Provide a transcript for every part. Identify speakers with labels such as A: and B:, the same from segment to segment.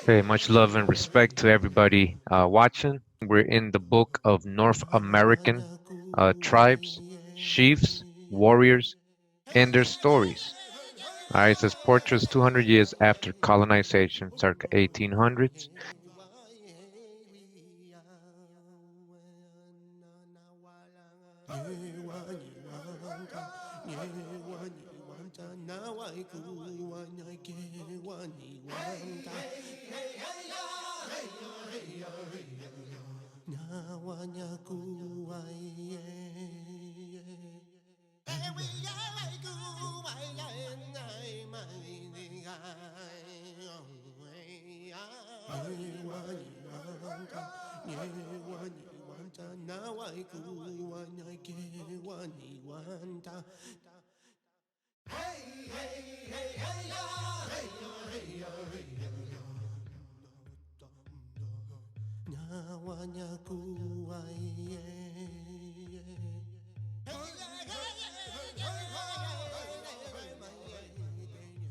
A: Hey, much love and respect to everybody watching. We're in the book of North American tribes, chiefs, warriors, and their stories. All right, it says portraits 200 years after colonization, circa 1800s.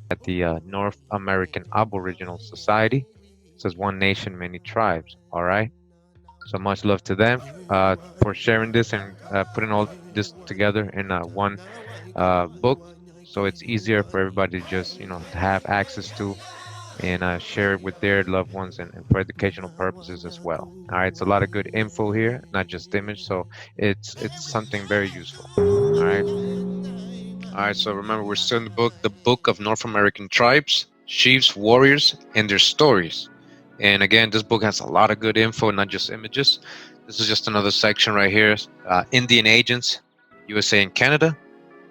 A: At the North American Aboriginal Society. It says one nation, many tribes. All right. So much love to them for sharing this and putting all this together in one book, so it's easier for everybody to just to have access to and share it with their loved ones and for educational purposes as well. All right, it's a lot of good info here, not just image, so it's something very useful. All right. All right, so remember, we're still in the book of North American tribes, chiefs, warriors, and their stories. And again, this book has a lot of good info, not just images. This is just another section right here. Indian agents, USA and Canada.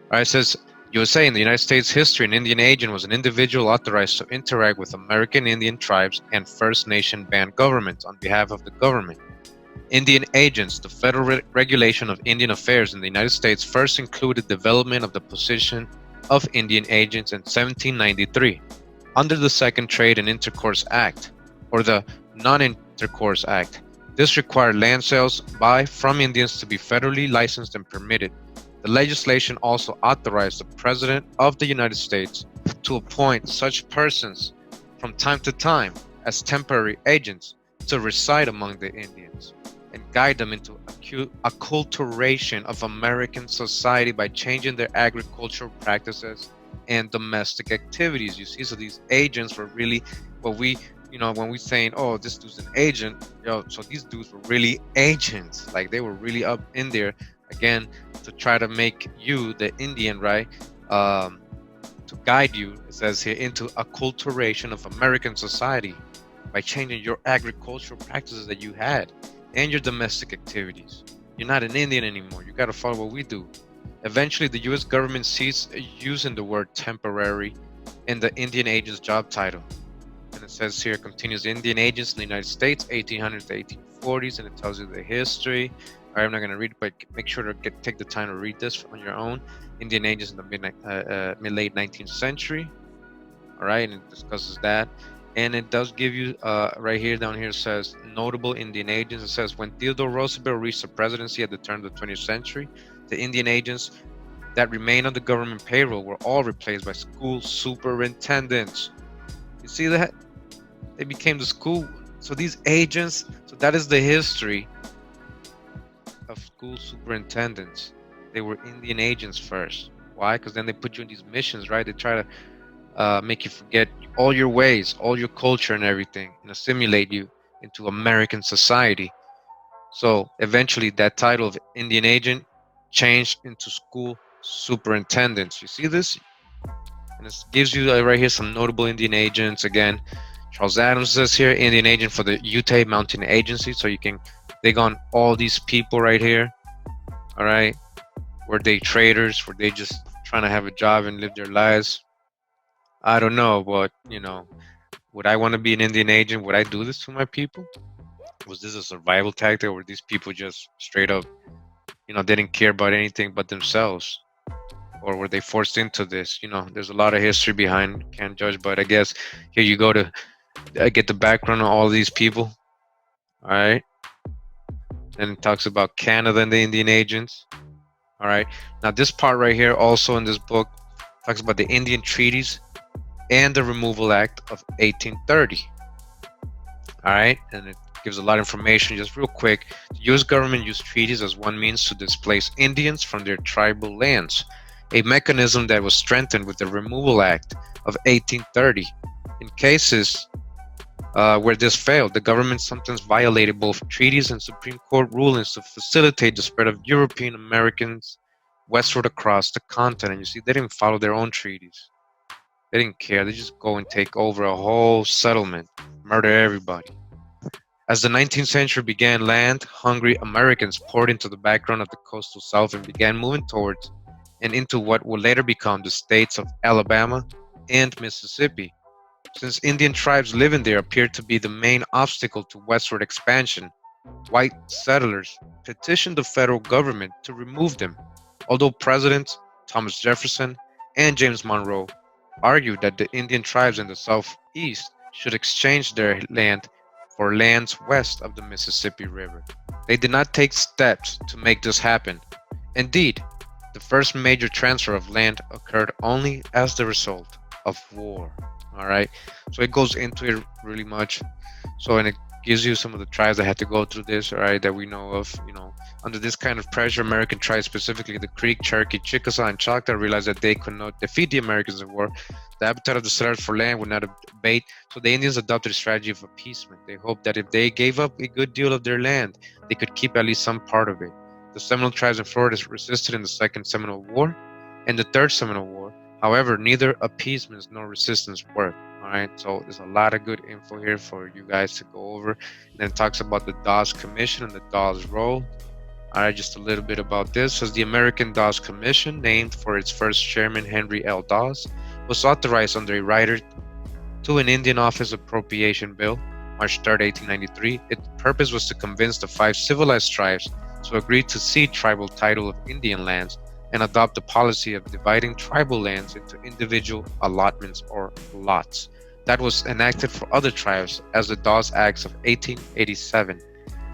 A: All right, it says USA in the United States history, an Indian agent was an individual authorized to interact with American Indian tribes and First Nation band governments on behalf of the government. Indian agents, the federal regulation of Indian affairs in the United States first included development of the position of Indian agents in 1793 under the Second Trade and Intercourse Act, or the Non-Intercourse Act. This required land sales by from Indians to be federally licensed and permitted. The legislation also authorized the President of the United States to appoint such persons from time to time as temporary agents to reside among the Indians and guide them into acculturation of American society by changing their agricultural practices and domestic activities. You see, so these agents were really what we, when we saying, oh, this dude's an agent, so these dudes were really agents. Like they were really up in there, again, to try to make you, the Indian, right, to guide you, it says here, into acculturation of American society by changing your agricultural practices that you had and your domestic activities. You're not an Indian anymore. You got to follow what we do. Eventually, the U.S. government ceased using the word temporary in the Indian agent's job title. And it says here, continues Indian agents in the United States, 1800s to 1840s, and it tells you the history. All right, I'm not going to read it, but make sure to take the time to read this on your own. Indian agents in the mid-late 19th century. All right, and it discusses that. And it does give you right here, down here, says notable Indian agents. It says when Theodore Roosevelt reached the presidency at the turn of the 20th century, the Indian agents that remained on the government payroll were all replaced by school superintendents. You see that? They became the school. So these agents, so that is the history of school superintendents. They were Indian agents first. Why? Because then they put you in these missions, right? They try to make you forget all your ways, all your culture and everything, and assimilate you into American society. So eventually that title of Indian agent changed into school superintendents. You see this? And it gives you right here some notable Indian agents. Again, Charles Adams says here, Indian agent for the Utah Mountain Agency. So you can dig on all these people right here. All right. Were they traders? Were they just trying to have a job and live their lives? I don't know, but would I want to be an Indian agent? Would I do this to my people? Was this a survival tactic, or were these people just straight up, didn't care about anything but themselves? Or were they forced into this? There's a lot of history behind, can't judge, but I guess here you go to get the background on all these people. All right. And it talks about Canada and the Indian agents. All right. Now, this part right here, also in this book, talks about the Indian Treaties and the Removal Act of 1830. All right, and it gives a lot of information. Just real quick, the U.S. government used treaties as one means to displace Indians from their tribal lands, a mechanism that was strengthened with the Removal Act of 1830. In cases where this failed, the government sometimes violated both treaties and Supreme Court rulings to facilitate the spread of European Americans westward across the continent. You see, they didn't follow their own treaties. They didn't care. They just go and take over a whole settlement, murder everybody. As the 19th century began, land-hungry Americans poured into the background of the coastal South and began moving towards and into what would later become the states of Alabama and Mississippi. Since Indian tribes living there appeared to be the main obstacle to westward expansion, white settlers petitioned the federal government to remove them, although Presidents Thomas Jefferson and James Monroe argued that the Indian tribes in the southeast should exchange their land for lands west of the Mississippi River. They did not take steps to make this happen. Indeed, the first major transfer of land occurred only as the result of war. All right, so it goes into it really much. So, and it gives you some of the tribes that had to go through this, all right, that we know of. Under this kind of pressure, American tribes, specifically the Creek, Cherokee, Chickasaw, and Choctaw, realized that they could not defeat the Americans in war. The appetite of the settlers for land would not abate, so the Indians adopted a strategy of appeasement. They hoped that if they gave up a good deal of their land, they could keep at least some part of it. The Seminole tribes in Florida resisted in the Second Seminole War and the Third Seminole War. However, neither appeasement nor resistance worked. All right, so there's a lot of good info here for you guys to go over. And then it talks about the Dawes Commission and the Dawes role. All right, just a little bit about this. Says the American Dawes Commission, named for its first chairman Henry L. Dawes, was authorized under a rider to an Indian Office Appropriation Bill, March 3, 1893. Its purpose was to convince the 5 civilized tribes to agree to cede tribal title of Indian lands and adopt a policy of dividing tribal lands into individual allotments or lots. That was enacted for other tribes as the Dawes Acts of 1887.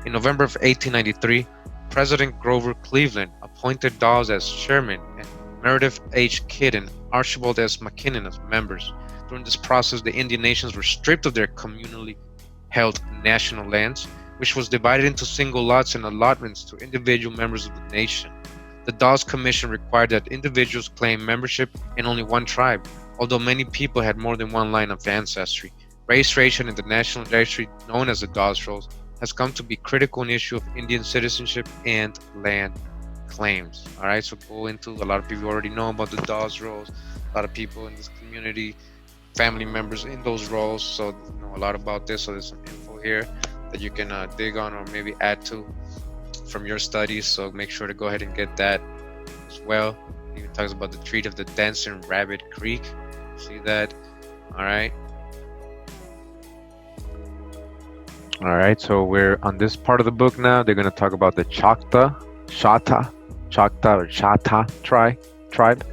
A: In November of 1893, President Grover Cleveland appointed Dawes as chairman and Meredith H. Kidd and Archibald S. McKinnon as members. During this process, the Indian nations were stripped of their communally held national lands, which was divided into single lots and allotments to individual members of the nation. The Dawes Commission required that individuals claim membership in only one tribe, although many people had more than one line of ancestry. Registration in the National Registry, known as the Dawes Rolls, has come to be critical an issue of Indian citizenship and land claims. All right, so go into a lot of people already know about the Dawes Rolls. A lot of people in this community, family members in those roles, so know a lot about this. So there's some info here that you can dig on or maybe add to from your studies. So make sure to go ahead and get that as well. It even talks about the Treaty of the Dancing Rabbit Creek. See that? All right. All right, so we're on this part of the book now. They're going to talk about the Choctaw tribe.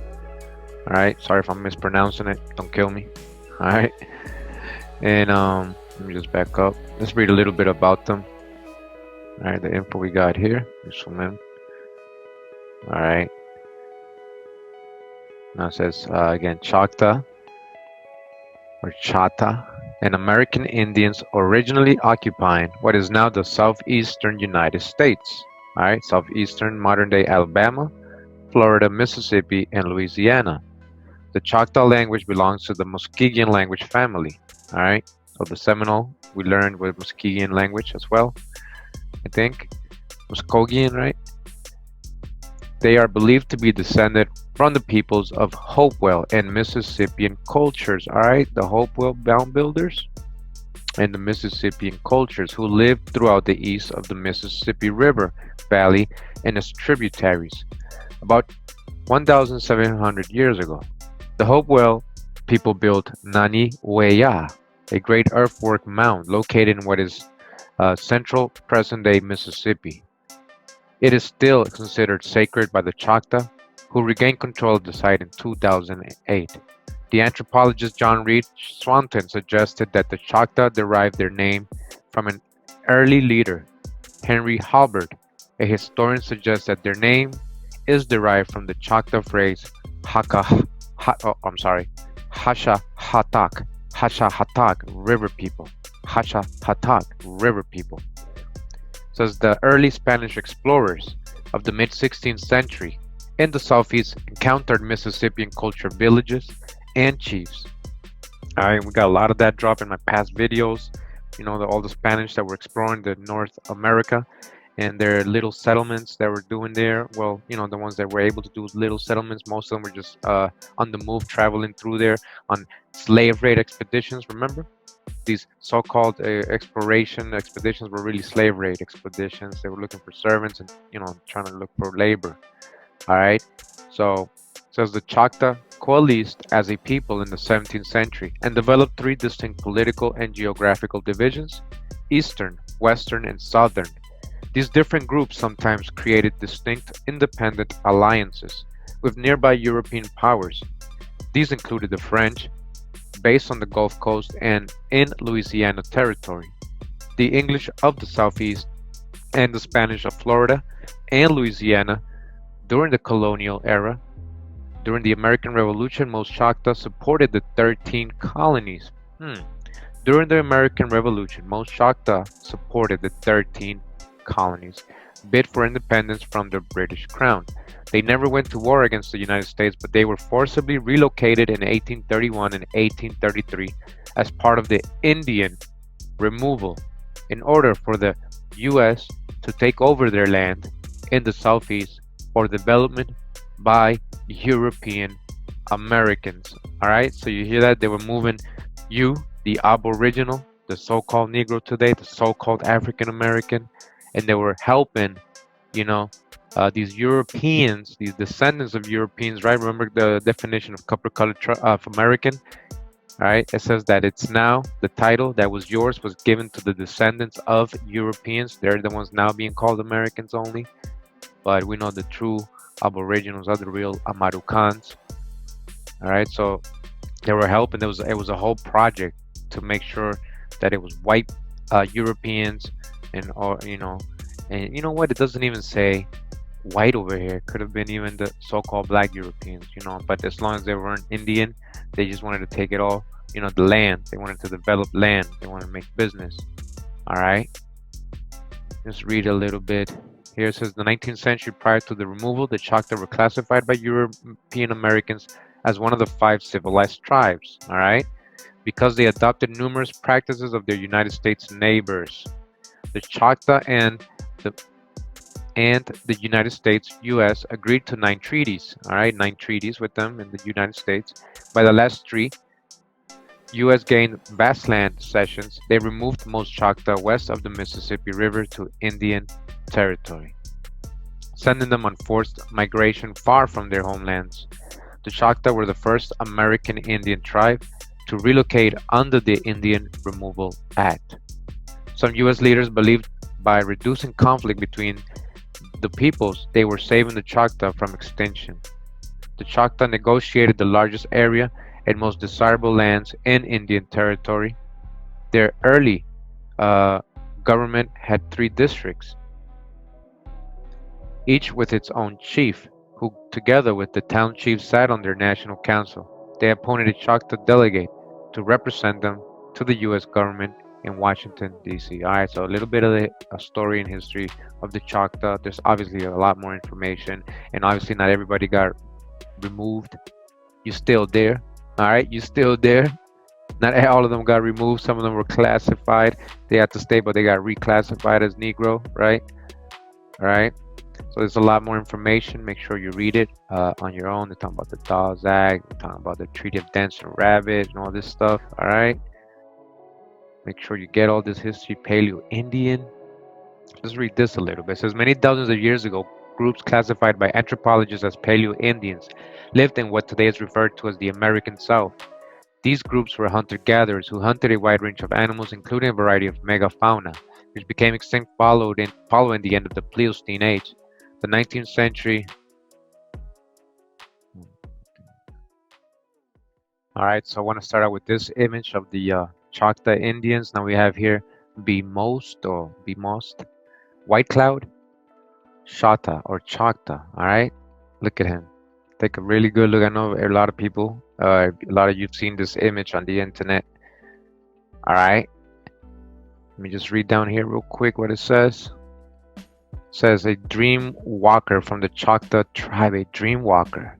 A: All right, sorry if I'm mispronouncing it. Don't kill me. All right, and let me just back up. Let's read a little bit about them. All right, the info we got here. All right. Now it says again, Choctaw or Chata, and American Indians originally occupying what is now the southeastern United States. All right, southeastern modern-day Alabama, Florida, Mississippi, and Louisiana. The Choctaw language belongs to the Muskegon language family. All right, so the Seminole we learned with Muskegon language as well. I think Muskogean, right? They are believed to be descended from the peoples of Hopewell and Mississippian cultures. All right, the Hopewell Mound Builders and the Mississippian cultures who lived throughout the east of the Mississippi River Valley and its tributaries about 1,700 years ago. The Hopewell people built Nani-Weya, a great earthwork mound located in what is central present-day Mississippi. It is still considered sacred by the Choctaw, who regained control of the site in 2008. The anthropologist John Reed Swanton suggested that the Choctaw derived their name from an early leader, Henry Halbert. A historian suggests that their name is derived from the Choctaw phrase Hasha Hatak, river people. Pachapatak River people. Says the early Spanish explorers of the mid-16th century in the southeast encountered Mississippian culture villages and chiefs. All right, we got a lot of that drop in my past videos. All the Spanish that were exploring the North America and their little settlements that were doing there. Well, the ones that were able to do little settlements, most of them were just on the move, traveling through there on slave raid expeditions. Remember? These so-called exploration expeditions were really slave raid expeditions. They were looking for servants and trying to look for labor. All right, so it says the Choctaw coalesced as a people in the 17th century and developed three distinct political and geographical divisions: Eastern, Western, and Southern. These different groups sometimes created distinct independent alliances with nearby European powers. These included the French, based on the Gulf Coast and in Louisiana Territory, the English of the Southeast, and the Spanish of Florida and Louisiana. During the colonial era, during the American Revolution, most Choctaw supported the 13 colonies. During the American Revolution, most Choctaw supported the 13 colonies, bid for independence from the British Crown. They never went to war against the United States, but they were forcibly relocated in 1831 and 1833 as part of the Indian removal in order for the U.S. to take over their land in the Southeast for development by European Americans. All right, so you hear that? They were moving you, the aboriginal, the so-called Negro today, the so-called African American, and they were helping, these Europeans, these descendants of Europeans, right? Remember the definition of copper-colored of American, all right? It says that it's now the title that was yours was given to the descendants of Europeans. They're the ones now being called Americans only, but we know the true aboriginals are the real Amarukans. All right, so they were helping. It was a whole project to make sure that it was white Europeans and and you know what? It doesn't even say white over here. It could have been even the so-called black Europeans, But as long as they weren't Indian, they just wanted to take it all, the land. They wanted to develop land. They wanted to make business. All right. Just read a little bit. Here it says the 19th century, prior to the removal, the Choctaw were classified by European Americans as one of the 5 civilized tribes. All right, because they adopted numerous practices of their United States neighbors. The Choctaw and the United States, U.S., agreed to 9 treaties. All right, 9 treaties with them in the United States. By the last 3, U.S. gained vast land cessions. They removed most Choctaw west of the Mississippi River to Indian Territory, sending them on forced migration far from their homelands. The Choctaw were the first American Indian tribe to relocate under the Indian Removal Act. Some U.S. leaders believed by reducing conflict between the peoples, they were saving the Choctaw from extinction. The Choctaw negotiated the largest area and most desirable lands in Indian Territory. Their early government had 3 districts, each with its own chief, who together with the town chief sat on their national council. They appointed a Choctaw delegate to represent them to the U.S. government in Washington, D.C. All right, so a little bit of a story and history of the Choctaw. There's obviously a lot more information, and obviously not everybody got removed. You're still there. All right, you're still there. Not all of them got removed. Some of them were classified. They had to stay, but they got reclassified as Negro, right? All right. So there's a lot more information. Make sure you read it on your own. They're talking about the Dawes Act. They're talking about the Treaty of Dancing Rabbit and all this stuff. All right. Make sure you get all this history. Paleo-Indian. Let's read this a little bit. It says many thousands of years ago, groups classified by anthropologists as Paleo-Indians lived in what today is referred to as the American South. These groups were hunter-gatherers who hunted a wide range of animals, including a variety of megafauna, which became extinct following the end of the Pleistocene Age. The 19th century. All right, so I want to start out with this image of the Choctaw Indians. Now we have here Bemost, White Cloud, Shata or Choctaw. All right, look at him. Take a really good look. I know a lot of people, a lot of you've seen this image on the internet. All right, Let me just read down here real quick what it says. It says a dream walker from the Choctaw tribe, a dream walker,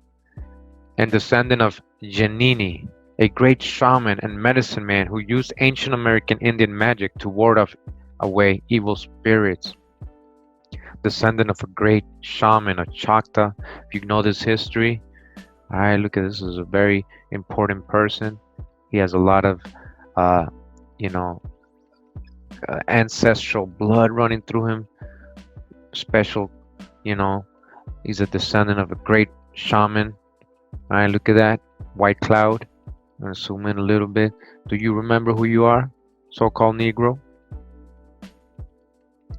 A: and descendant of Janini, a great shaman and medicine man who used ancient American Indian magic to ward off away evil spirits. Descendant of a great shaman of Choctaw. If you know this history, all right, look at this. This is a very important person. He has a lot of, uh, you know, ancestral blood running through him. Special, you know, he's a descendant of a great shaman. All right, look at that white cloud. I'm gonna zoom in a little bit. Do you remember who you are, so-called Negro?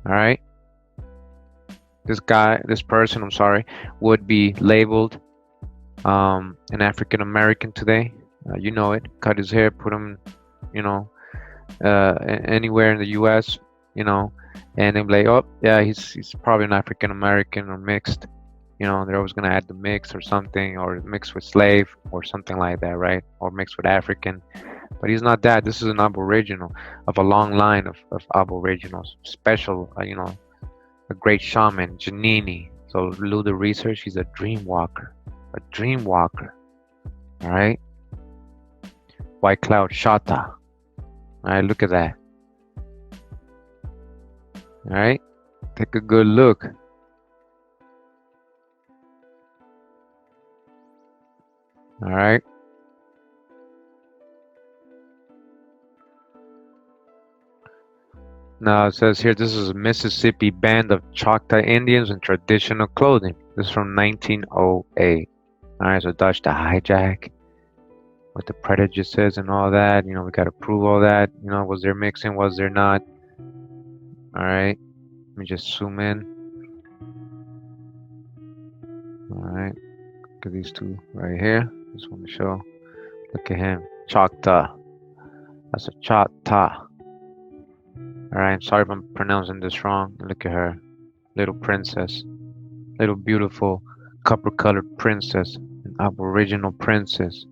A: All right. This person, I'm sorry, would be labeled an African American today. You know it. Cut his hair, put him, you know, anywhere in the U.S., you know, and they're like, oh yeah, he's probably an African American or mixed. You know, they're always gonna add the mix or something, or mixed with slave or something like that, right? Or mixed with African. But he's not that. This is an Aboriginal of a long line of Aboriginals, special, a great shaman, Janini. So do the research. He's a dream walker. A dream walker. All right. White cloud, Choctaw. All right. Look at that. All right. Take a good look. All right. Now it says here, this is a Mississippi band of Choctaw Indians in traditional clothing. This is from 1908. All right, so Dutch to hijack, what the prejudices and all that. You know, we got to prove all that. You know, was there mixing? Was there not? All right, let me just zoom in. All right, look at these two right here. Just want to show. Look at him, Choctaw. That's a Choctaw. Alright, I'm sorry if I'm pronouncing this wrong. Look at her. Little princess. Little beautiful copper-colored princess. An aboriginal princess.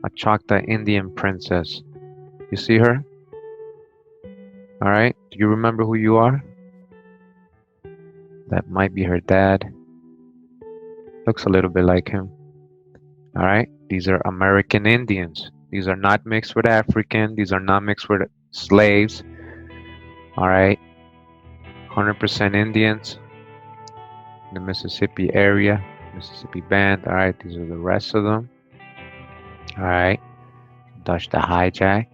A: A Choctaw Indian princess. You see her? Alright, do you remember who you are? That might be her dad. Looks a little bit like him. Alright, these are American Indians. These are not mixed with African. These are not mixed with slaves. All right, 100% Indians in the Mississippi area, Mississippi band. All right, these are the rest of them. All right, Dutch the hijack.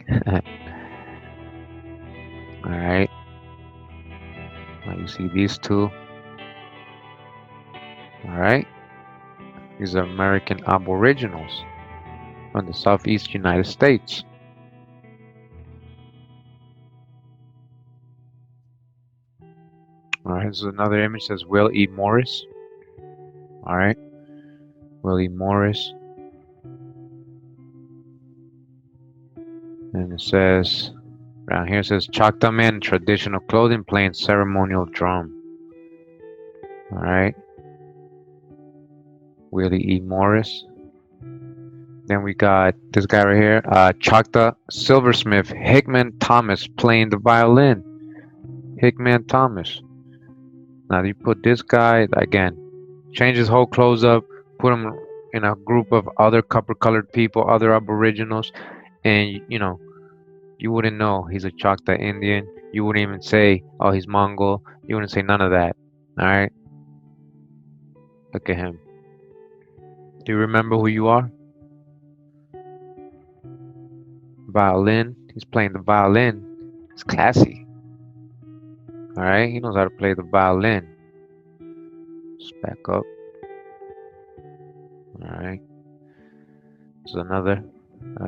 A: All right, now you see these two. All right, these are American Aboriginals from the Southeast United States. All right, this is another image that says Will E. Morris. All right, Will E. Morris. And it says, around here it says, Choctaw man in traditional clothing playing ceremonial drum. All right, Willie E. Morris. Then we got this guy right here, Choctaw silversmith Hickman Thomas playing the violin. Hickman Thomas. Now you put this guy, again, change his whole clothes up, put him in a group of other copper-colored people, other aboriginals, and you wouldn't know he's a Choctaw Indian. You wouldn't even say, oh, he's Mongol. You wouldn't say none of that. All right? Look at him. Do you remember who you are? Violin. He's playing the violin. It's classy. All right? He knows how to play the violin. Just back up. All right. This is another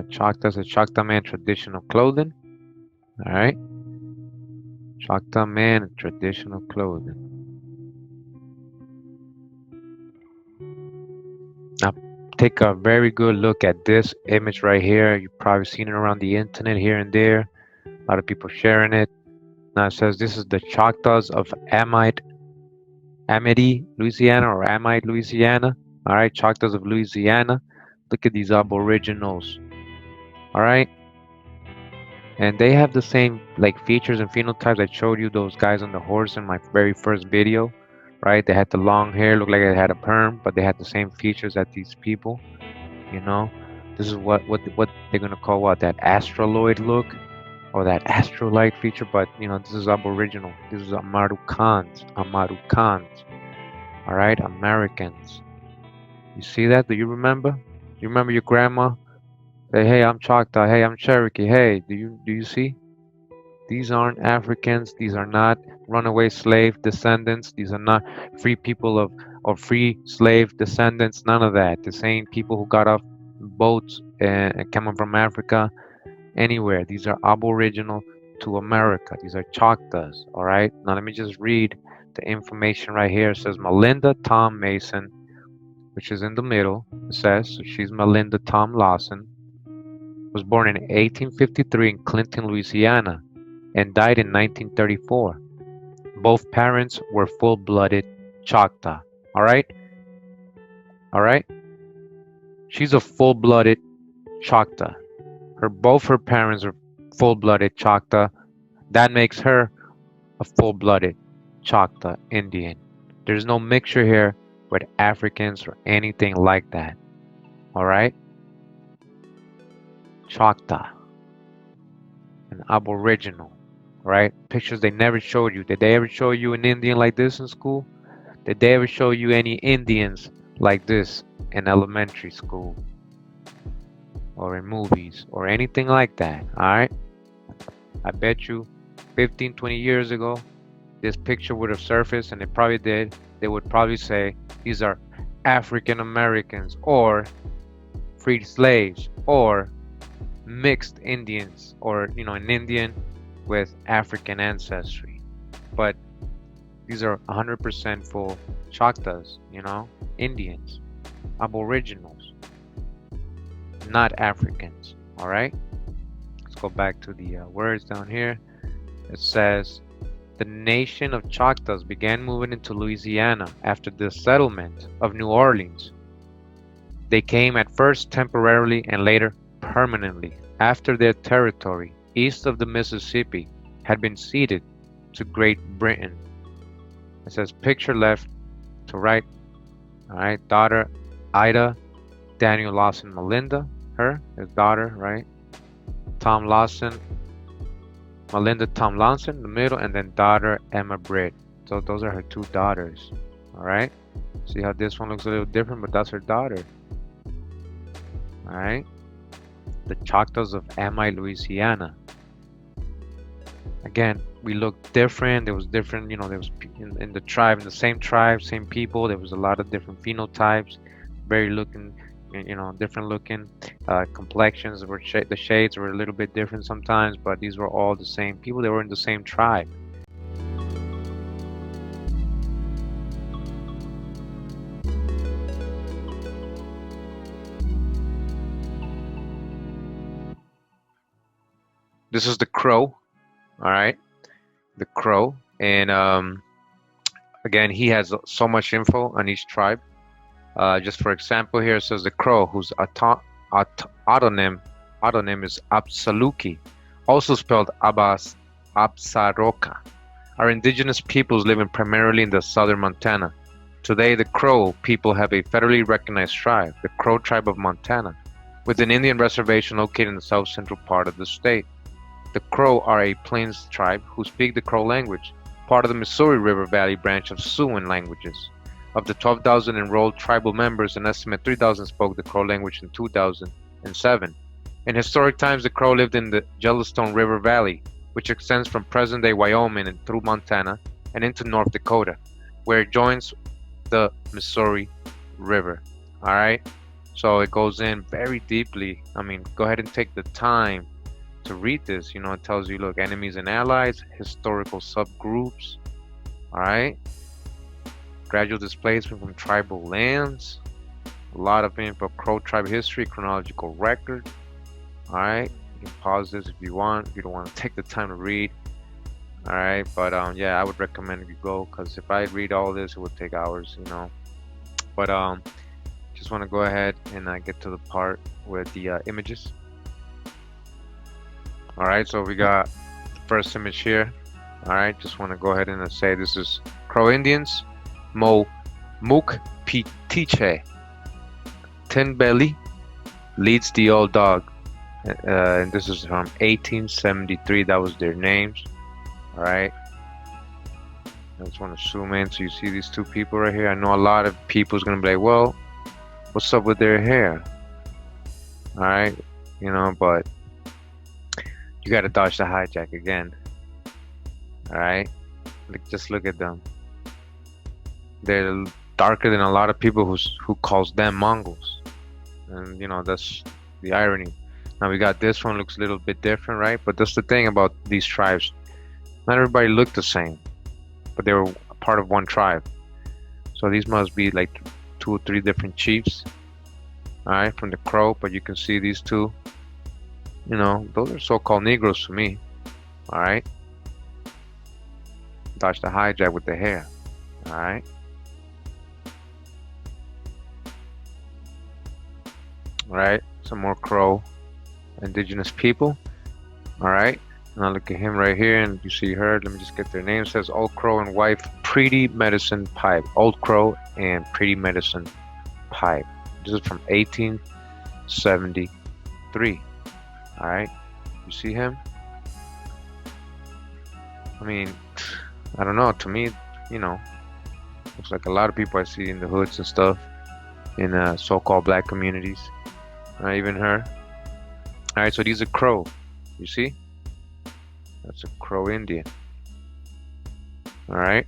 A: Choctaw. It's a Choctaw man traditional clothing. All right. Choctaw man in traditional clothing. Now, take a very good look at this image right here. You've probably seen it around the internet here and there. A lot of people sharing it. Now it says this is the Choctaws of Amity, Louisiana, or Amite, Louisiana. All right, Choctaws of Louisiana. Look at these aboriginals. All right. and they have the same like features and phenotypes. I showed you those guys on the horse in my very first video, right? They had the long hair, looked like they had a perm, but they had the same features as these people. You know, this is what they're gonna call what, that astroloid look or that astrolite feature. But this is aboriginal. This is Amarukans, Amarukans. All right, Americans. You see that? Do you remember? You remember your grandma? Say, hey, I'm Choctaw. Hey, I'm Cherokee. Hey, do you see? These aren't Africans. These are not runaway slave descendants. These are not free people of free slave descendants. None of that. This ain't people who got off boats and coming from Africa anywhere. These are aboriginal to America. These are Choctaws. All right. Now let me just read the information right here. It says Melinda Tom Mason, which is in the middle. It says so she's Melinda Tom Lawson. Was born in 1853 in Clinton, Louisiana, and died in 1934. Both parents were full-blooded Choctaw. All right? All right? She's a full-blooded Choctaw. Both her parents are full-blooded Choctaw. That makes her a full-blooded Choctaw Indian. There's no mixture here with Africans or anything like that. All right? Choctaw. An aboriginal. Right? Pictures they never showed you. Did they ever show you an Indian like this in school? Did they ever show you any Indians like this in elementary school? Or in movies? Or anything like that? Alright? I bet you 15, 20 years ago, this picture would have surfaced, and it probably did. They would probably say, these are African Americans, or freed slaves, or mixed Indians, or an Indian with African ancestry. But these are 100% full Choctaws, Indians, aboriginals, not Africans. All right, let's go back to the words down here. It says the nation of Choctaws began moving into Louisiana after the settlement of New Orleans. They came at first temporarily and later permanently after their territory east of the Mississippi had been ceded to Great Britain. It says picture left to right. All right, daughter Ida Daniel Lawson Melinda, his daughter, right? Tom Lawson, Melinda Tom Lawson in the middle, and then daughter Emma Britt. So those are her two daughters. All right. See how this one looks a little different, but that's her daughter. All right. The Choctaws of Amite, Louisiana. Again, we look different. There was different, there was in the tribe, in the same tribe, same people. There was a lot of different phenotypes, very looking, different looking complexions. Were the shades were a little bit different sometimes, but these were all the same people. They were in the same tribe. This is the Crow. All right, the Crow, and again, he has so much info on each tribe. Just for example, here it says the Crow, whose autonym is Apsaluki, also spelled Absaroka, are indigenous peoples living primarily in the southern Montana. Today, the Crow people have a federally recognized tribe, the Crow Tribe of Montana, with an Indian reservation located in the south-central part of the state. The Crow are a Plains tribe who speak the Crow language, part of the Missouri River Valley branch of Siouan languages. Of the 12,000 enrolled tribal members, an estimate 3,000 spoke the Crow language in 2007. In historic times, the Crow lived in the Yellowstone River Valley, which extends from present-day Wyoming and through Montana and into North Dakota, where it joins the Missouri River. All right, so it goes in very deeply. Go ahead and take the time to read this. It tells you, look, enemies and allies, historical subgroups, all right, gradual displacement from tribal lands, a lot of info, Crow tribe history, chronological record. All right, you can pause this if you want, if you don't want to take the time to read. All right, but yeah, I would recommend you go, because if I read all this, it would take hours, but just want to go ahead and get to the part with the images. All right, so we got the first image here. All right, just want to go ahead and say this is Crow Indians, Mo Mook Pitiche, Tin Belly leads the old dog, and this is from 1873. That was their names. All right, I just want to zoom in so you see these two people right here. I know a lot of people's gonna be like, well, what's up with their hair? All right, but you gotta dodge the hijack again. All right, just look at them. They're darker than a lot of people who calls them Mongols, and that's the irony. Now we got this one looks a little bit different, right? But that's the thing about these tribes. Not everybody looked the same, but they were a part of one tribe. So these must be like 2 or 3 different chiefs, all right, from the Crow. But you can see these two. Those are so-called Negroes to me. All right. Dodge the hijack with the hair. All right. All right. Some more Crow indigenous people. All right. Now look at him right here, and you see her. Let me just get their name. It says Old Crow and wife Pretty Medicine Pipe. Old Crow and Pretty Medicine Pipe. This is from 1873. All right. You see him? I mean, I don't know. To me, looks like a lot of people I see in the hoods and stuff in so-called black communities. Even her. All right. So these are Crow. You see? That's a Crow Indian. All right.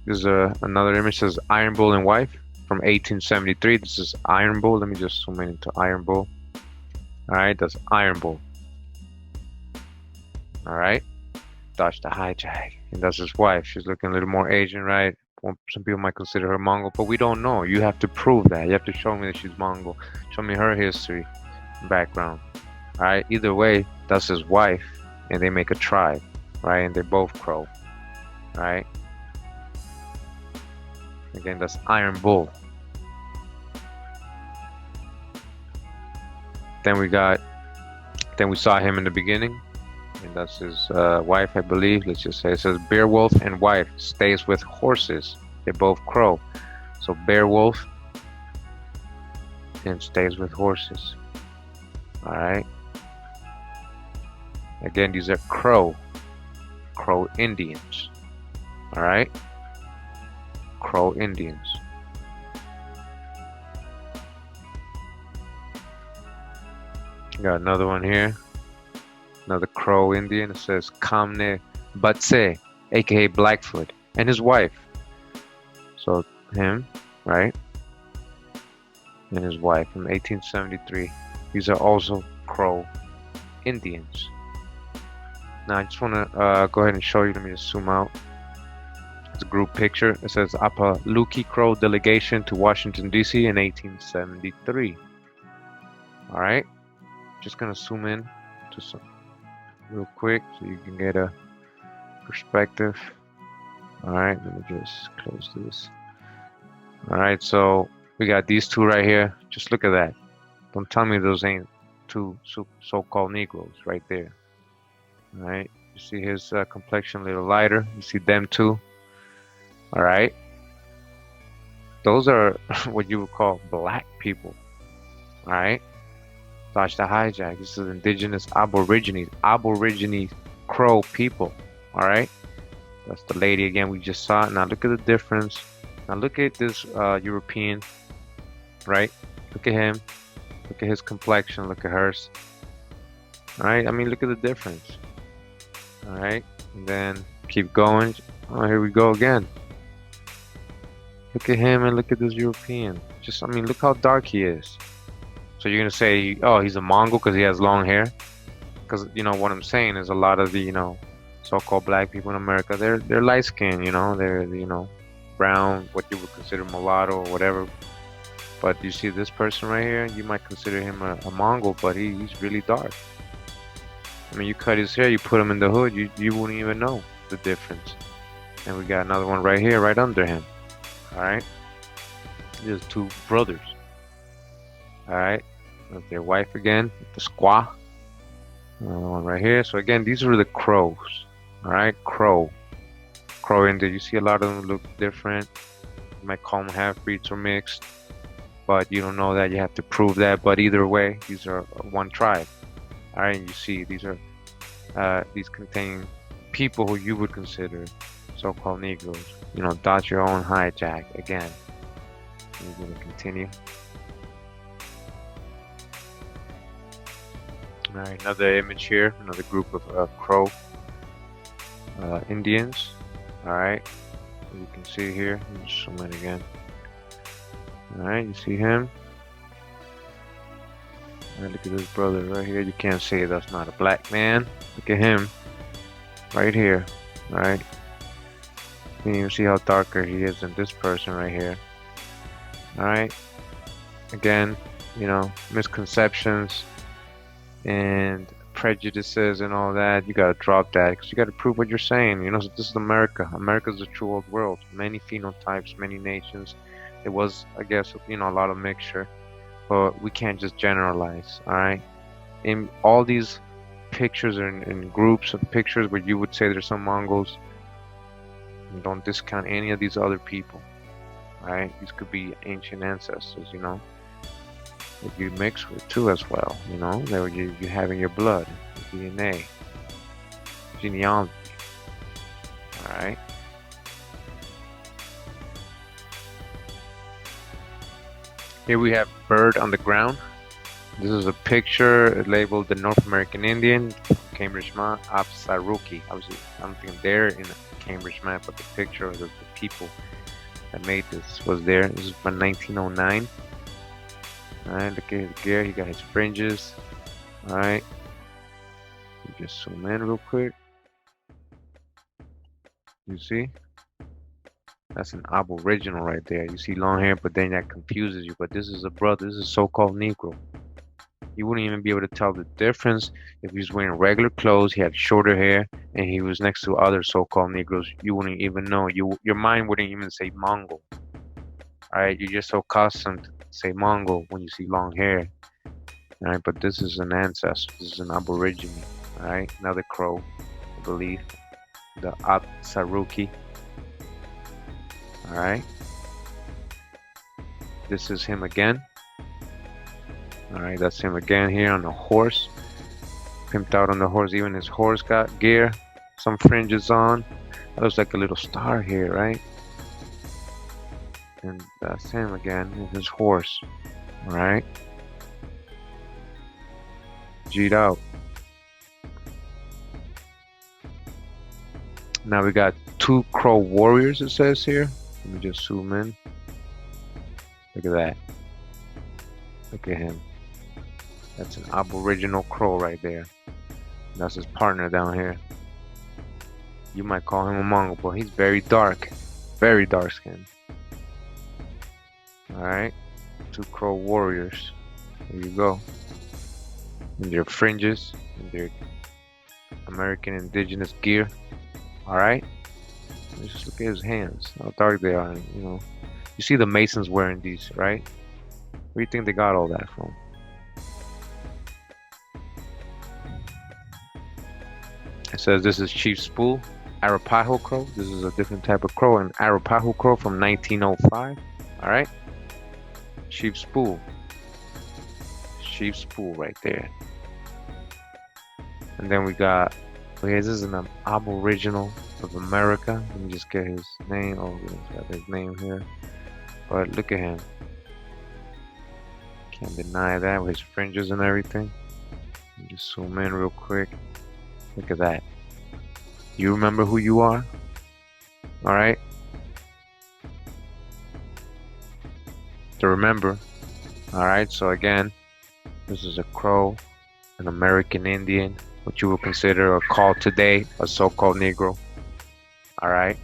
A: This is another image. Says Iron Bull and wife from 1873. This is Iron Bull. Let me just zoom in into Iron Bull. All right, that's Iron Bull. All right, dodge the hijack, and that's his wife. She's looking a little more Asian, right? Some people might consider her Mongol, but we don't know. You have to prove that. You have to show me that she's Mongol. Show me her history, background. All right. Either way, that's his wife, and they make a tribe, right? And they're both Crow. All right. Again, that's Iron Bull. Then we saw him in the beginning, and that's his wife, I believe. Let's just say it says Beowulf and wife stays with horses. They're both Crow. So Beowulf and stays with horses. All right. Again, these are Crow Indians. All right. Crow Indians. Got another one here. Another Crow Indian. It says Kamne Batse, aka Blackfoot, and his wife. So him, right? And his wife from 1873. These are also Crow Indians. Now I just want to go ahead and show you. Let me just zoom out. It's a group picture. It says Apaluki Crow delegation to Washington, D.C. in 1873. All right. Just going to zoom in to some real quick so you can get a perspective. All right. Let me just close this. All right. So we got these two right here. Just look at that. Don't tell me those ain't two so-called Negroes right there. All right. You see his complexion a little lighter. You see them too. All right. Those are what you would call black people. All right. Dodge the hijack. This is indigenous aborigine Crow people. All right. That's the lady again we just saw. Now look at the difference. Now look at this European. Right. Look at him. Look at his complexion. Look at hers. All right. I mean, look at the difference. All right. And then keep going. Oh, here we go again. Look at him and look at this European. I mean, look how dark he is. So you're gonna say, oh, he's a Mongol because he has long hair? Because what I'm saying is a lot of the so-called black people in America, they're light skinned, they're brown, what you would consider mulatto or whatever. But you see this person right here, you might consider him a Mongol, but he's really dark. I mean, you cut his hair, you put him in the hood, you wouldn't even know the difference. And we got another one right here, right under him. All right, there's two brothers. All right, with their wife again, the squaw. Another one right here. So again, these are the crows. All right, crow Indian. You see a lot of them look different. You might call them half-breeds or mixed, but you don't know that. You have to prove that. But either way, these are one tribe. All right, and you see these contain people who you would consider so-called Negroes. You know, dot your own hijack again. We're gonna continue. All right, another image here, another group of Crow Indians. All right, you can see here. Let me zoom in again. All right, you see him. All right, look at this brother right here. You can't say that's not a black man. Look at him, right here. All right, you can even see how darker he is than this person right here. All right, again, you know, misconceptions and prejudices and all that. You gotta drop that because you gotta prove what you're saying. You know, so this is America. America's the true old world. Many phenotypes, many nations. It was, I guess, you know, a lot of mixture, but we can't just generalize. All right, in all these pictures and in groups of pictures where you would say there's some Mongols, don't discount any of these other people. All right, these could be ancient ancestors. You know, that you mix with too as well, you know, that you have in your blood, your DNA, genealogy. All right. Here we have bird on the ground. This is a picture labeled the North American Indian, Cambridge, Mass. Apsaruki. Obviously, I don't think they're in Cambridge, Mass, but the picture of the people that made this was there. This is from 1909. Alright, look at his gear, he got his fringes. Alright. Just zoom in real quick. You see? That's an aboriginal right there. You see long hair, but then that confuses you. But this is a brother, this is a so-called Negro. You wouldn't even be able to tell the difference if he was wearing regular clothes, he had shorter hair, and he was next to other so-called Negroes. You wouldn't even know. Your mind wouldn't even say Mongol. Alright, you're just so accustomed to say Mongol when you see long hair. Alright, but this is an ancestor. This is an aborigine. Alright, another crow, I believe. The Atsaruki. Alright. This is him again. Alright, that's him again here on a horse. Pimped out on the horse. Even his horse got gear. Some fringes on. That looks like a little star here, right? And that's him again, his horse. Alright. G'd out. Now we got two crow warriors, it says here. Let me just zoom in. Look at that. Look at him. That's an aboriginal crow right there. That's his partner down here. You might call him a Mongol, but he's very dark skinned. Alright, two crow warriors. There you go. And their fringes, and their American indigenous gear. Alright? Just look at his hands, how dark they are. And, you know, you see the Masons wearing these, right? Where do you think they got all that from? It says this is Chief Spool, Arapaho crow. This is a different type of crow, an Arapaho crow from 1905. Alright? Chief Spool. Chief Spool right there. And then we got, okay, this is an aboriginal of America. Let me just get his name. Oh, he's got his name here. But look at him. Can't deny that with his fringes and everything. Let me just zoom in real quick. Look at that. You remember who you are? Alright? To remember. Alright, so again, this is a crow, an American Indian, what you would consider or call today a so-called Negro. Alright?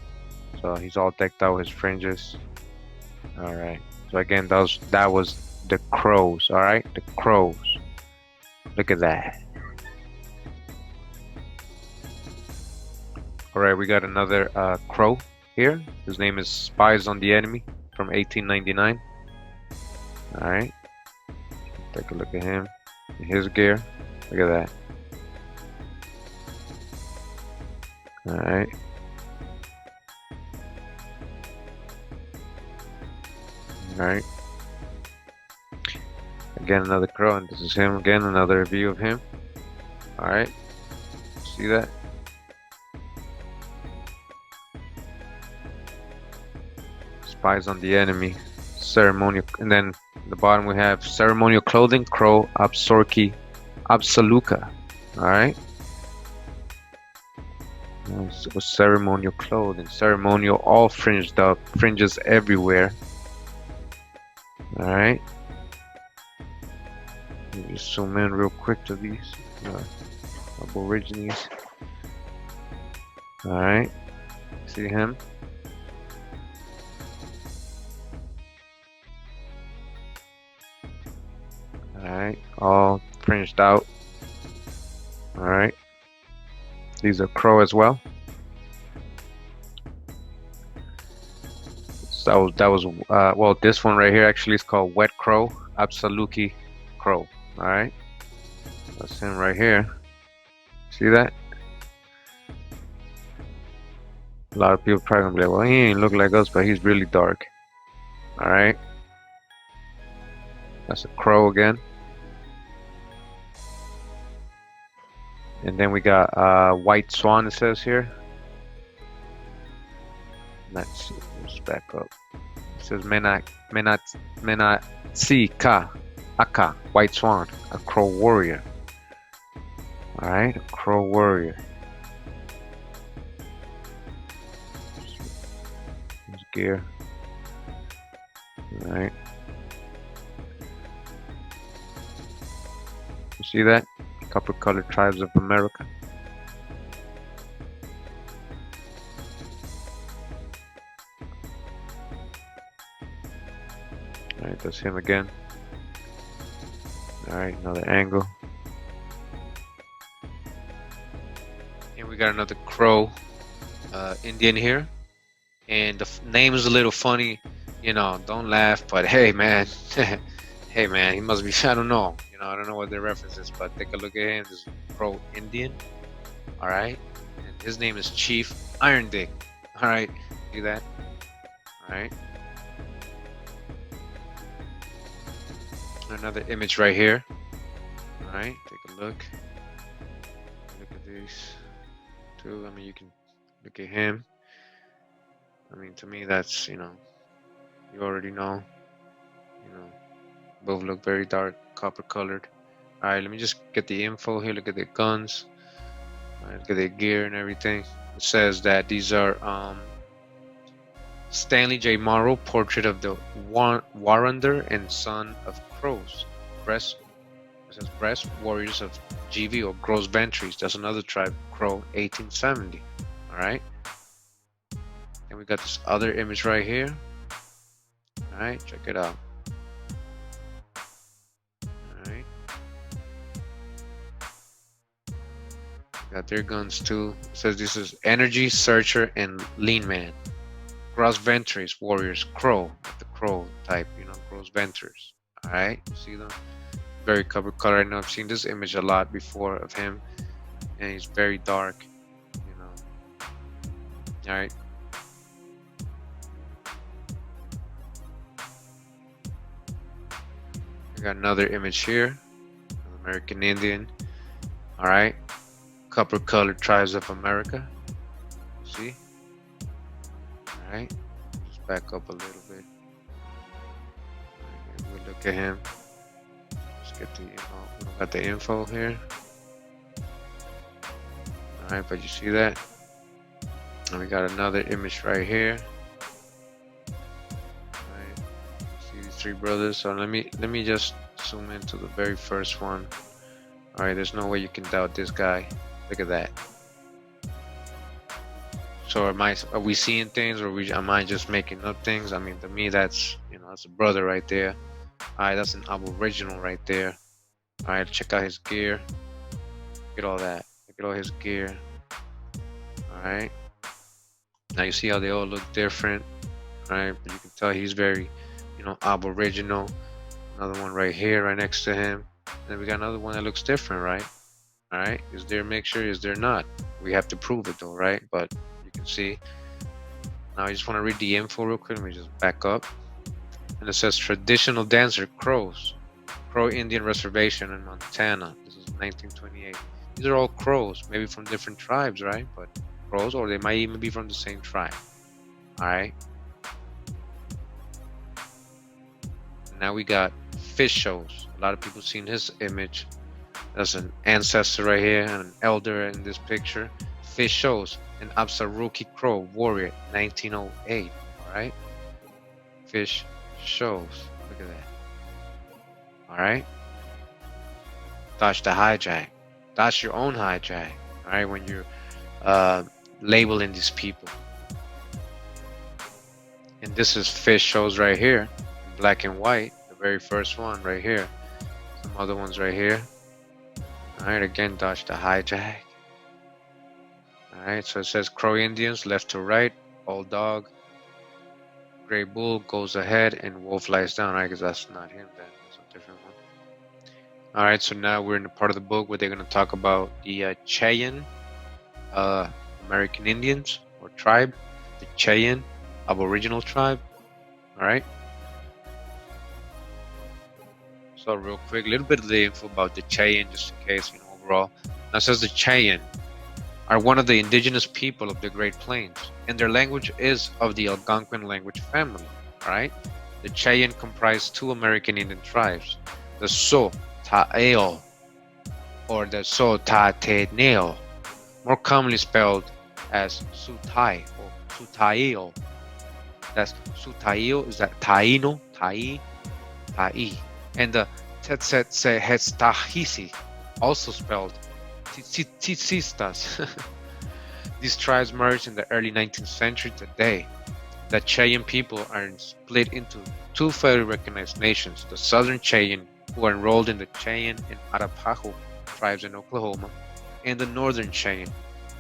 A: So he's all decked out with his fringes. Alright. So again, that was the crows, alright? The crows. Look at that. Alright, we got another crow here. His name is Spies on the Enemy from 1899. Alright. Take a look at him and his gear. Look at that. Alright. Alright. Again, another crow, and this is him again, another view of him. Alright. See that? Spies on the enemy. Ceremonial. And then at the bottom we have ceremonial clothing, crow, absorki, absoluka. Alright. So ceremonial clothing, ceremonial, all fringed up, fringes everywhere. Alright. Just zoom in real quick to these aborigines. Alright. See him? Alright. All fringed out. Alright. These are crow as well. So that was well, this one right here actually is called wet crow, absoluki crow. All right, that's him right here. See that? A lot of people probably gonna be like, well, he ain't look like us, but he's really dark. All right, that's a crow again. And then we got white swan, it says here. Let's see, let's back up. It says menat si ka aka, white swan, a crow warrior. Alright, a crow warrior. His gear. Alright. You see that? Copper colored tribes of America. Alright, that's him again. Alright, another angle. And we got another crow Indian here. And the name is a little funny, you know, don't laugh, but hey man, hey man, he must be, I don't know, you know, I don't know what the reference is, but take a look at him, this crow Indian. Alright, and his name is Chief Iron Dick. Alright, see that? Alright. Another image right here. Alright, take a look. Look at these two. I mean, you can look at him. I mean, to me, that's, you know, you already know. You know, both look very dark, copper colored. Alright, let me just get the info here. Look at their guns. Alright, look at their gear and everything. It says that these are Stanley J. Morrow, portrait of the Warrander and son of crows. Breast, it says breast warriors of GV or Gross Ventries. That's another tribe, Crow, 1870. Alright. And we got this other image right here. Alright, check it out. Alright. Got their guns too. It says this is Energy, Searcher, and Lean Man. Gross Ventures warriors, crow, the crow type, you know, Gross Ventures. Alright, you see them? Very copper color. I know I've seen this image a lot before of him, and he's very dark, you know. Alright. I got another image here, American Indian. Alright. Copper colored tribes of America. See? Alright, just back up a little bit. Right, we'll look at him. Let's get the info. We don't got the info here. Alright, but you see that? And we got another image right here. Alright, see these three brothers. So let me just zoom into the very first one. Alright, there's no way you can doubt this guy. Look at that. So are we seeing things, or am I just making up things? I mean, to me, that's, you know, that's a brother right there. Alright, that's an aboriginal right there. Alright, check out his gear. Look at all that. Look at all his gear. Alright. Now you see how they all look different. Alright, but you can tell he's very, you know, aboriginal. Another one right here, right next to him. And then we got another one that looks different, right? All right. Is there a mixture? Is there not? We have to prove it though, right? But you can see. Now I just want to read the info real quick. Let me just back up. And it says traditional dancer Crows, Crow Indian Reservation in Montana. This is 1928. These are all Crows, maybe from different tribes, right? But Crows, or they might even be from the same tribe. All right. Now we got fish shows. A lot of people seen his image. There's an ancestor right here and an elder in this picture. Fish shows. An Absaruki Crow warrior, 1908. All right. Fish shows. Look at that. All right. Dodge the hijack. Dodge your own hijack. All right. When you're labeling these people. And this is fish shows right here, black and white. The very first one right here. Some other ones right here. All right. Again, dodge the hijack. All right. So it says Crow Indians left to right. Old dog. Gray bull goes ahead and wolf lies down. All right, because that's not him then. That's a different one. All right. So now we're in the part of the book where they're going to talk about the Cheyenne American Indians or tribe. The Cheyenne aboriginal tribe. All right. So real quick, a little bit of the info about the Cheyenne, just in case, overall. Now it says the Cheyenne are one of the indigenous people of the Great Plains, and their language is of the Algonquin language family. All right. The Cheyenne comprise two American Indian tribes, the Choctaw or the Choctaw, more commonly spelled as Sutai or Sutaio. That's Sutaio, is that Taino, Tai, and the Tetsetsehestahisi, also spelled Titsistas. These tribes merged in the early 19th century. Today, the Cheyenne people are split into two federally recognized nations: the Southern Cheyenne, who are enrolled in the Cheyenne and Arapaho tribes in Oklahoma, and the Northern Cheyenne,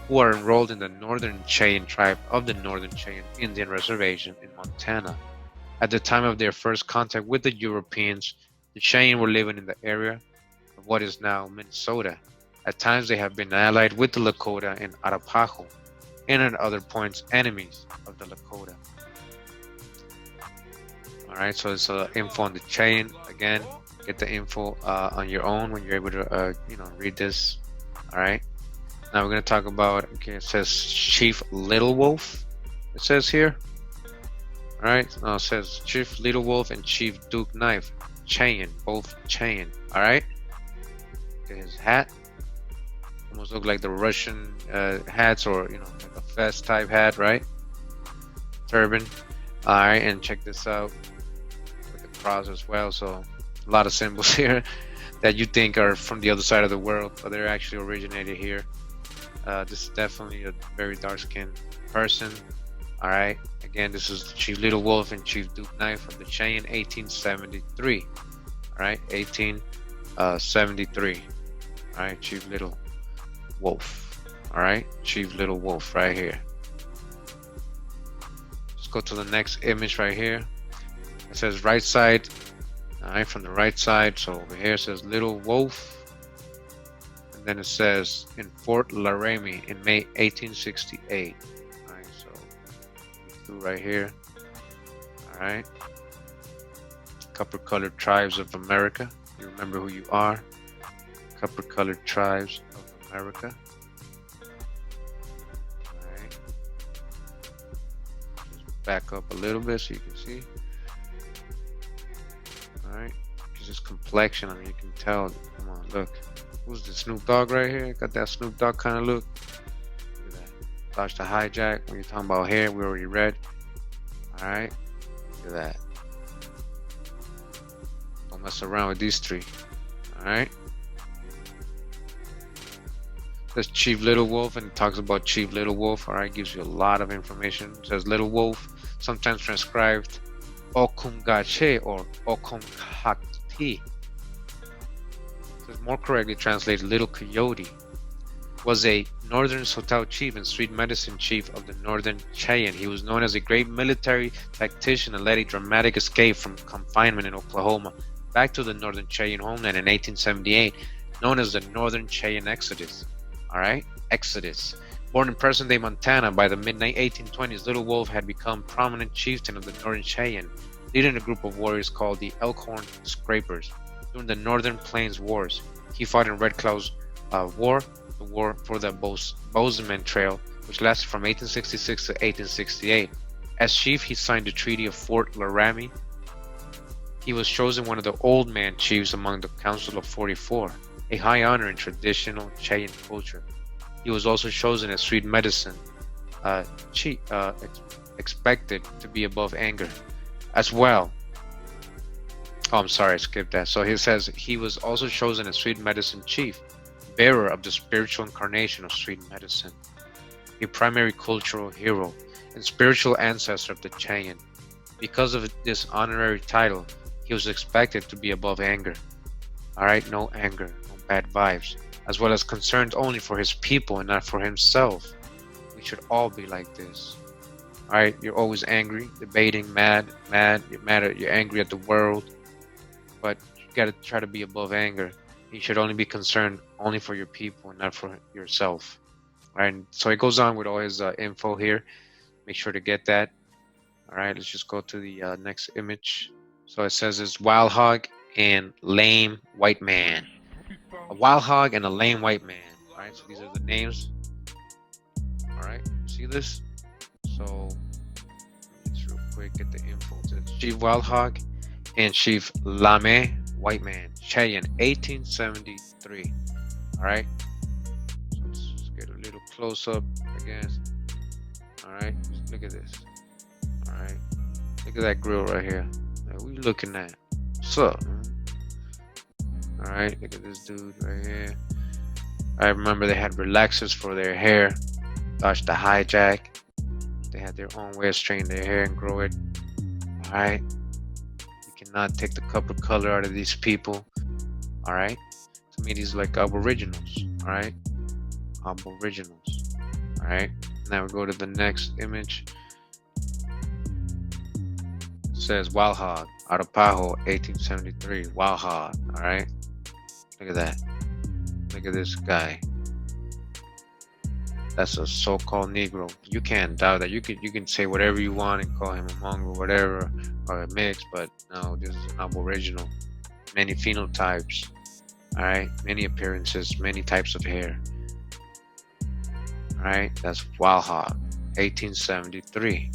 A: who are enrolled in the Northern Cheyenne tribe of the Northern Cheyenne Indian Reservation in Montana. At the time of their first contact with the Europeans, the Cheyenne were living in the area of what is now Minnesota. At times they have been allied with the Lakota and Arapaho, and at other points enemies of the Lakota. Alright, so it's info on the Cheyenne. Again, get the info on your own when you're able to read this. Alright. Now we're going to talk about, okay, it says Chief Little Wolf. It says here. Alright, now it says Chief Little Wolf and Chief Duke Knife. Cheyenne, both Cheyenne. Alright. His hat. Almost look like the Russian hats, or like a vest type hat, right? Turban. Alright, and check this out with the cross as well. So a lot of symbols here that you think are from the other side of the world, but they're actually originated here. This is definitely a very dark-skinned person. All right. Again, this is Chief Little Wolf and Chief Duke Knife of the Cheyenne, 1873. All right, 1873. All right, Chief Little Wolf. All right, Chief Little Wolf right here. Let's go to the next image right here. It says right side. All right, from the right side. So over here it says Little Wolf. And then it says in Fort Laramie in May 1868. All right, so through right here. All right. Copper-colored tribes of America. You remember who you are. Copper-colored tribes of America. All right. Just back up a little bit so you can see. All right. Because his complexion, I mean, you can tell. Come on, look. Who's the Snoop Dogg right here? Got that Snoop Dogg kind of look. Look at that. Dodge the hijack. When you're talking about hair, we already read. All right. Look at that. Don't mess around with these three. All right. That's Chief Little Wolf, and it talks about Chief Little Wolf. All right. Gives you a lot of information. It says Little Wolf, sometimes transcribed Okumgache or Okumhakti. More correctly translated, Little Coyote, was a northern Choctaw chief and street medicine chief of the northern Cheyenne. He was known as a great military tactician and led a dramatic escape from confinement in Oklahoma back to the northern Cheyenne homeland in 1878, known as the Northern Cheyenne Exodus. All right, Exodus. Born in present-day Montana by the mid-1820s, Little Wolf had become prominent chieftain of the Northern Cheyenne, leading a group of warriors called the Elkhorn Scrapers. During the Northern Plains Wars, he fought in Red Cloud's War, the War for the Bozeman Trail, which lasted from 1866 to 1868. As chief, he signed the Treaty of Fort Laramie. He was chosen one of the Old Man chiefs among the Council of 44, a high honor in traditional Cheyenne culture. He was also chosen as Sweet Medicine chief, expected to be above anger as well. Oh, I'm sorry, I skipped that. So he says he was also chosen as Sweet Medicine Chief, bearer of the spiritual incarnation of sweet medicine, a primary cultural hero and spiritual ancestor of the Cheyenne. Because of this honorary title, he was expected to be above anger. Alright, no anger, no bad vibes, as well as concerned only for his people and not for himself. We should all be like this. Alright, you're always angry, debating, you're angry at the world, but you gotta try to be above anger. You should only be concerned only for your people and not for yourself. Alright, so it goes on with all his info here. Make sure to get that. Alright, let's just go to the next image. So it says it's Wild Hog and Lame White Man. A Wild Hog and a Lame White Man. Alright, so these are the names. Alright, see this? So, let's real quick get the info. It's Chief Wild Hog and Chief Lame White Man. Cheyenne, 1873. Alright, so let's just get a little close up again. Alright, look at this. Alright, look at that grill right here. What are you looking at? What's up, man? Alright, look at this dude right here. I remember they had relaxers for their hair. Dodge the hijack. They had their own way of straightening their hair and grow it. Alright. You cannot take the cup of color out of these people. Alright. To me, these are like aboriginals. Alright. Aboriginals. Alright. Now we go to the next image. It says Wild Hog, Arapaho, 1873. Wild Hog. Alright. Look at that. Look at this guy. That's a so-called Negro. You can't doubt that. You can say whatever you want and call him a Mongol, whatever, or a mix, but no, this is an aboriginal. Many phenotypes. Alright, many appearances, many types of hair. Alright, that's Wild Hog, 1873.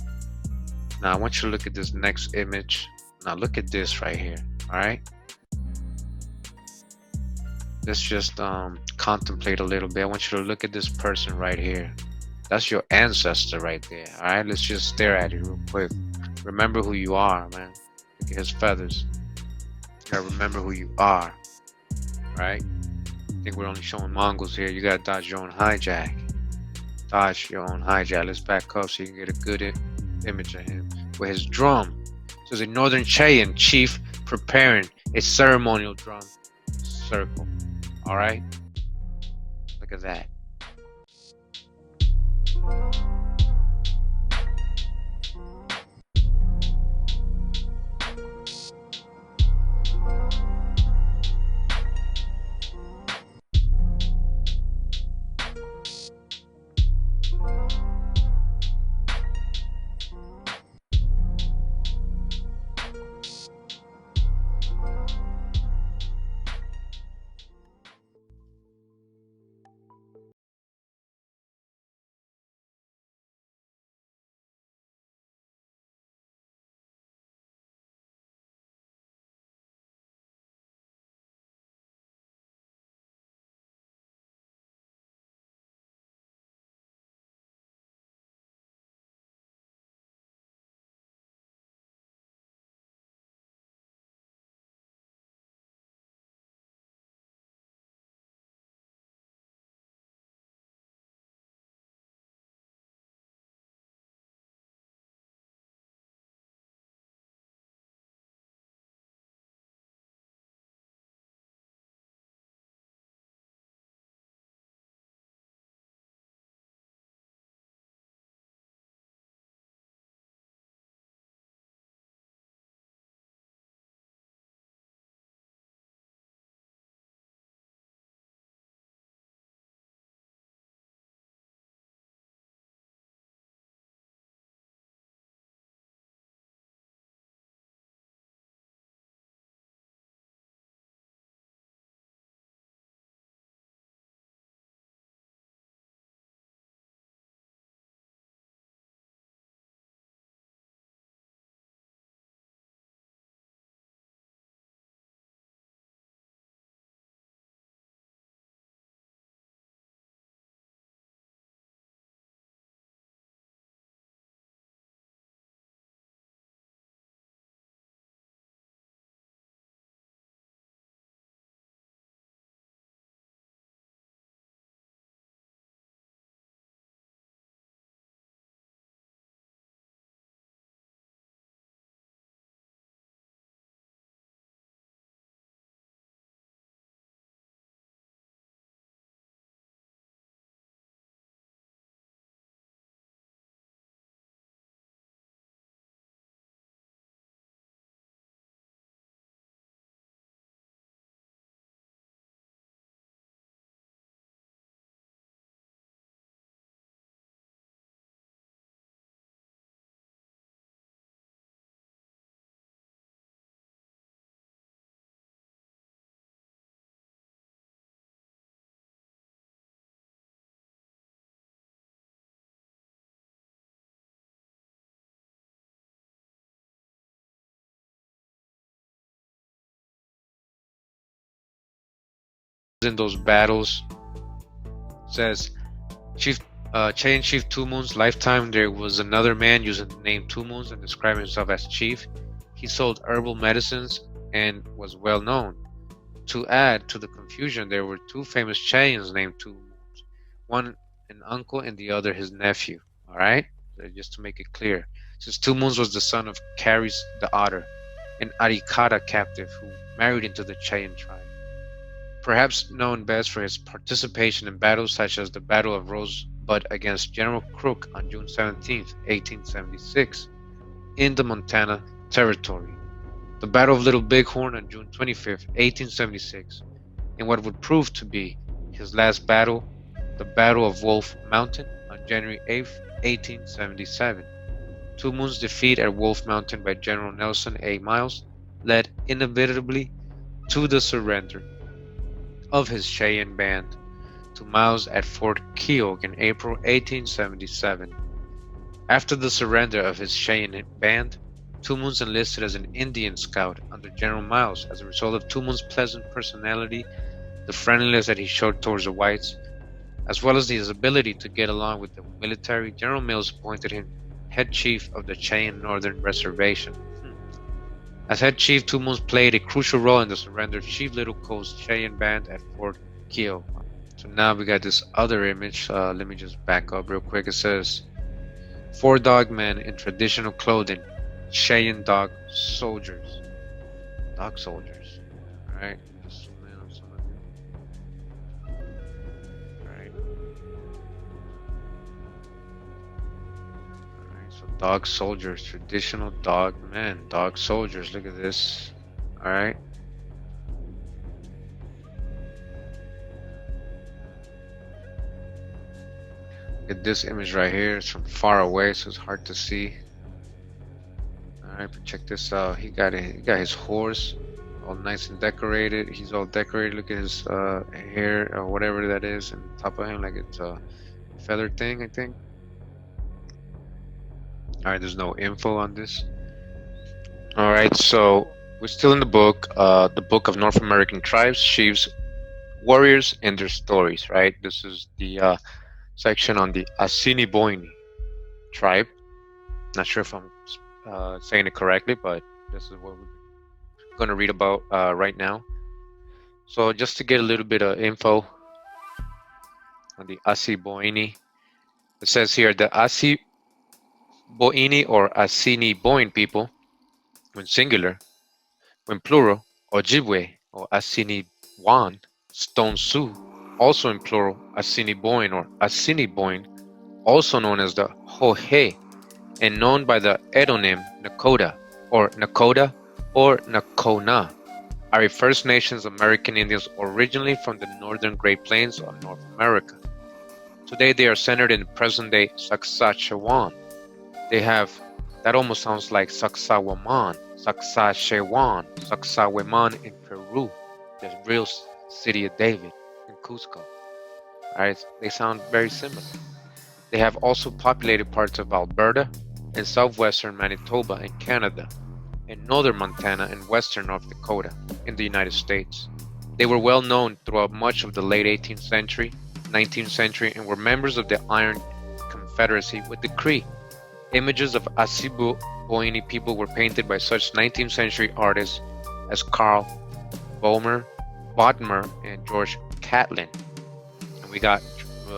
A: Now I want you to look at this next image. Now look at this right here. Alright. Let's just contemplate a little bit. I want you to look at this person right here. That's your ancestor right there. Alright, let's just stare at it real quick. Remember who you are, man. Look at his feathers. You gotta remember who you are. Right? I think we're only showing Mongols here. You gotta dodge your own hijack. Dodge your own hijack. Let's back up so you can get a good image of him. With his drum. So the Northern Cheyenne chief preparing a ceremonial drum circle. Alright? Look at that. in those battles. It says Chief Cheyenne Chief Two Moon's lifetime, there was another man using the name Two Moons and describing himself as chief. He sold herbal medicines and was well known. To add to the confusion, there were two famous Cheyennes named Two Moons, one an uncle and the other his nephew. All right, so just to make it clear, since Two Moons was the son of Caris the Otter, an Arikara captive who married into the Cheyenne tribe. Perhaps known best for his participation in battles such as the Battle of Rosebud against General Crook on June 17, 1876, in the Montana Territory, the Battle of Little Bighorn on June 25, 1876, and what would prove to be his last battle, the Battle of Wolf Mountain on January 8, 1877. Two Moons' defeat at Wolf Mountain by General Nelson A. Miles led inevitably to the surrender of his Cheyenne band to Miles at Fort Keogh in April 1877. After the surrender of his Cheyenne band, Two Moons enlisted as an Indian scout under General Miles as a result of Two Moons' pleasant personality, the friendliness that he showed towards the whites, as well as his ability to get along with the military. General Mills appointed him head chief of the Cheyenne Northern Reservation. As head chief, Two Moons played a crucial role in the surrender of Chief Little Cole's Cheyenne band at Fort Keogh. So now we got this other image. Let me just back up real quick. It says, four dog men in traditional clothing, Cheyenne dog soldiers. Dog soldiers. Alright, just zoom in on some of them. Alright. So dog soldiers, traditional dog men, dog soldiers. Look at this. Alright. Look at this image right here. It's from far away, so it's hard to see. Alright, but check this out. He got his horse all nice and decorated. He's all decorated. Look at his hair or whatever that is on top of him, like it's a feather thing, I think. Alright, there's no info on this. Alright, so we're still in the book of North American Tribes, Chiefs, Warriors, and Their Stories, right? This is the section on the Assiniboine tribe. Not sure if I'm saying it correctly, but this is what we're going to read about right now. So just to get a little bit of info on the Assiniboine, it says here the Assiniboine or Assiniboine people, when singular, when plural, Ojibwe or Assiniboine, Stone Sioux, also in plural, Assiniboine or Assiniboine, also known as the Hohe, and known by the edonym Nakota or Nakota or Nakona, are a First Nations American Indians originally from the northern Great Plains of North America. Today they are centered in present-day Saskatchewan. They have, that almost sounds like Sacsayhuaman, Saskatchewan, Sacsayhuaman in Peru, the real city of David in Cusco. Alright, they sound very similar. They have also populated parts of Alberta and southwestern Manitoba in Canada, and northern Montana and western North Dakota in the United States. They were well known throughout much of the late 18th century, 19th century, and were members of the Iron Confederacy with the Cree. Images of Assiniboine people were painted by such 19th century artists as Carl Bodmer and George Catlin. And we got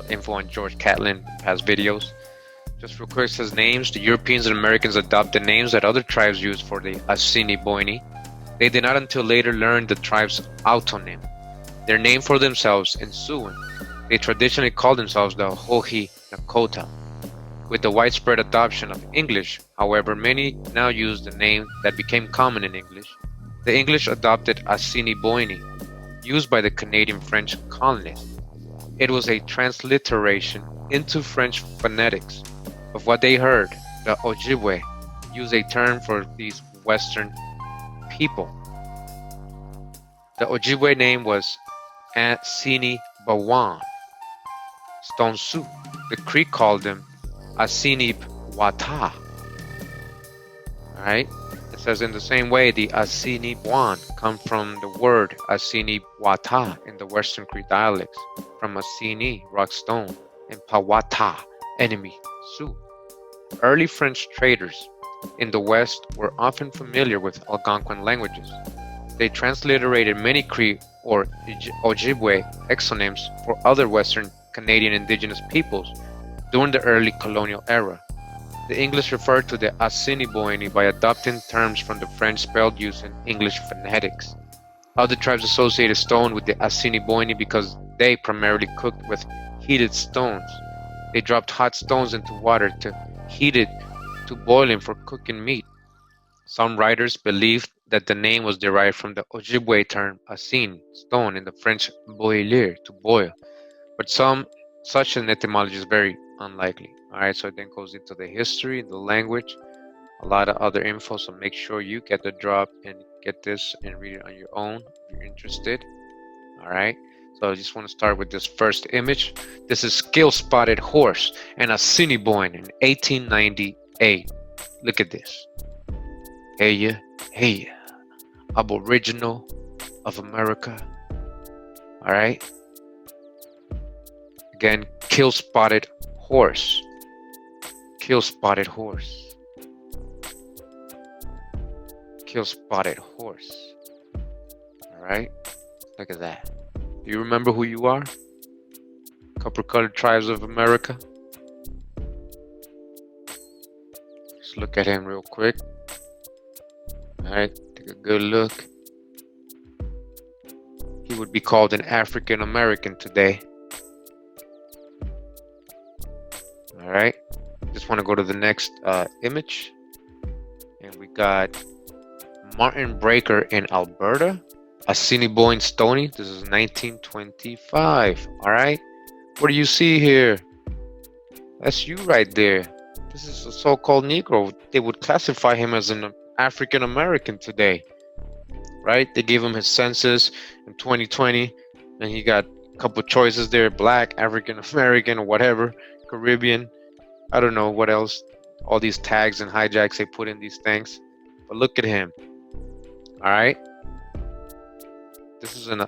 A: info on George Catlin in past videos. Just real quick, it says names. The Europeans and Americans adopted names that other tribes used for the Assiniboine. They did not until later learn the tribe's autonym, their name for themselves in Siouan. They traditionally called themselves the Hohe Nakota. With the widespread adoption of English, however, many now use the name that became common in English. The English adopted Assiniboine, used by the Canadian French colonists. It was a transliteration into French phonetics of what they heard. The Ojibwe use a term for these Western people. The Ojibwe name was Assiniboine. Stone Sioux, the Cree called them Assinibwata. Alright? It says in the same way, the Assiniboine come from the word Assiniboita in the Western Cree dialects, from Assini, rock stone, and Pawata, enemy, Sioux. Early French traders in the West were often familiar with Algonquin languages. They transliterated many Cree or Ojibwe exonyms for other Western Canadian indigenous peoples during the early colonial era. The English referred to the Assiniboine by adopting terms from the French spelled use in English phonetics. Other tribes associated stone with the Assiniboine because they primarily cooked with heated stones. They dropped hot stones into water to heat it to boiling for cooking meat. Some writers believed that the name was derived from the Ojibwe term "assin" stone in the French boiler to boil, but such an etymology is very unlikely. Alright, so it then goes into the history, the language, a lot of other info, so make sure you get the drop and get this and read it on your own if you're interested. Alright, so I just want to start with this first image. This is Skill Spotted Horse and Assiniboine in 1898. Look at this. Hey, hey, aboriginal of America. Alright. Again, Kill Spotted Horse. Kill Spotted Horse. Kill Spotted Horse. Alright. Look at that. Do you remember who you are? Copper Colored Tribes of America. Just look at him real quick. Alright, take a good look. He would be called an African American today. Alright, just want to go to the next image. And we got Martin Breaker in Alberta, Assiniboine Stony. This is 1925. Alright, what do you see here? That's you right there. This is a so-called Negro. They would classify him as an African American today, right? They gave him his census in 2020, and he got a couple choices there: Black, African American, or whatever, Caribbean. I don't know what else. All these tags and hijacks they put in these things. But look at him. All right. This is an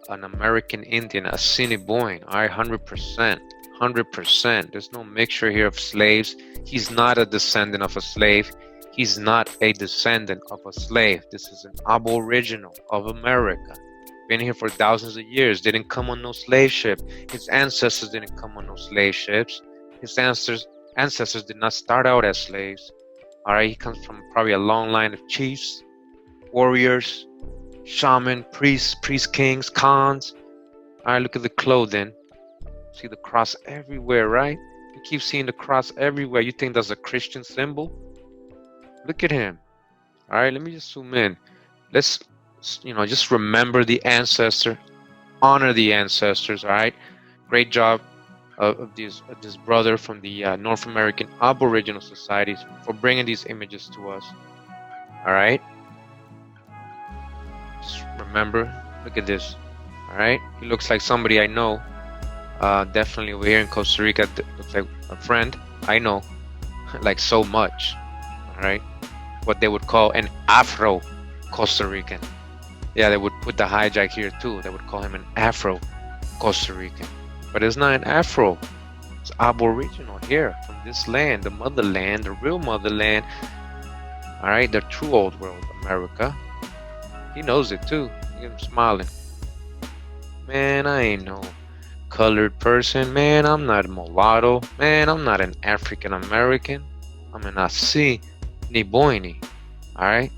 A: American Indian, Assiniboine. All right, 100%. 100%. There's no mixture here of slaves. He's not a descendant of a slave. He's not a descendant of a slave. This is an aboriginal of America. Been here for thousands of years. Didn't come on no slave ship. His ancestors didn't come on no slave ships. His ancestors did not start out as slaves. All right, he comes from probably a long line of chiefs, warriors, shaman, priests, priest kings, khans. All right, look at the clothing. See the cross everywhere, right? You keep seeing the cross everywhere. You think that's a Christian symbol? Look at him. All right, let me just zoom in. Let's, just remember the ancestor, honor the ancestors. All right, great job of this brother from the North American Aboriginal Societies for bringing these images to us. All right, just remember. Look at this. All right, he looks like somebody I know. Definitely over here in Costa Rica, looks like a friend I know, like so much. All right, what they would call an Afro Costa Rican. Yeah, they would put the hijack here too. They would call him an Afro Costa Rican, but it's not an Afro. It's Aboriginal here from this land, the motherland, the real motherland. All right, the true old world, America. He knows it too. Look at him smiling. Man, I ain't no colored person. Man, I'm not a mulatto. Man, I'm not an African American. I'm an Assiniboine. All right,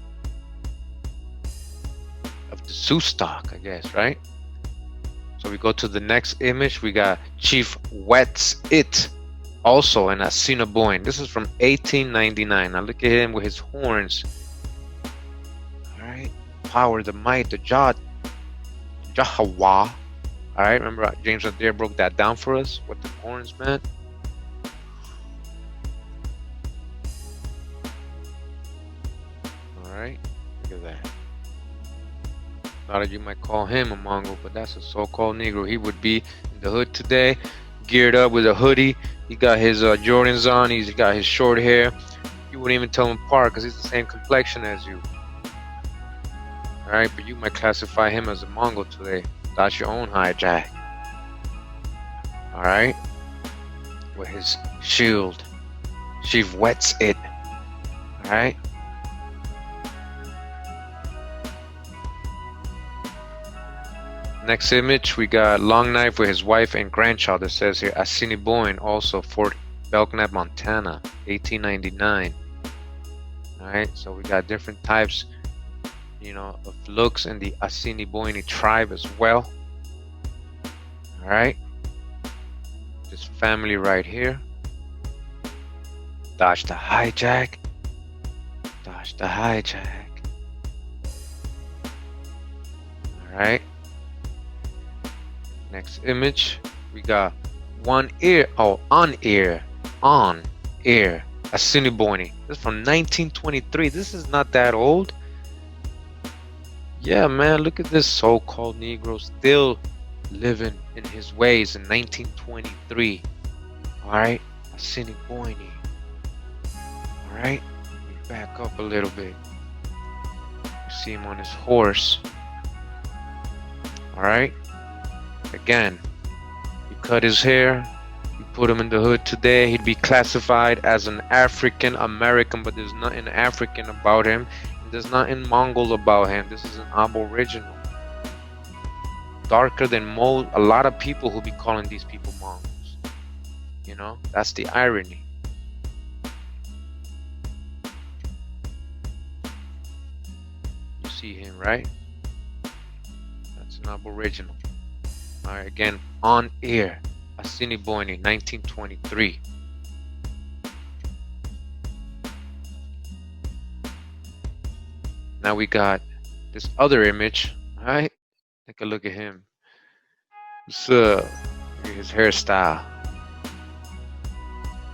A: of the Sioux stock, I guess, right? So we go to the next image. We got Chief Wets It, also an Assiniboine. This is from 1899. Now look at him with his horns. All right, power, the might, the Jahawa. All right, remember James Adair broke that down for us, what the horns meant. All right, look at that. A lot of you might call him a Mongol, but that's a so-called Negro. He would be in the hood today, geared up with a hoodie. He got his Jordans on. He's got his short hair. You wouldn't even tell him apart because he's the same complexion as you. Alright, but you might classify him as a Mongol today. That's your own hijack. Alright? With his shield. She wets it. Alright? Next image, we got Long Knife with his wife and grandchild. It says here, Assiniboine, also Fort Belknap, Montana, 1899. Alright, so we got different types, of looks in the Assiniboine tribe as well. Alright, this family right here. Dodge the hijack. Dodge the hijack. Alright. Next image, we got on air, Assiniboine. This is from 1923. This is not that old. Yeah, man, look at this so-called Negro still living in his ways in 1923. Alright, Assiniboine. Alright, let me back up a little bit. You see him on his horse. Alright. Again, you cut his hair, you put him in the hood today, he'd be classified as an African American, but there's nothing African about him. There's nothing Mongol about him. This is an aboriginal. Darker than a lot of people who be calling these people Mongols. That's the irony. You see him, right? That's an aboriginal. Alright, again, on air, Assiniboine, 1923. Now we got this other image. Alright, take a look at him. What's up? Look at his hairstyle.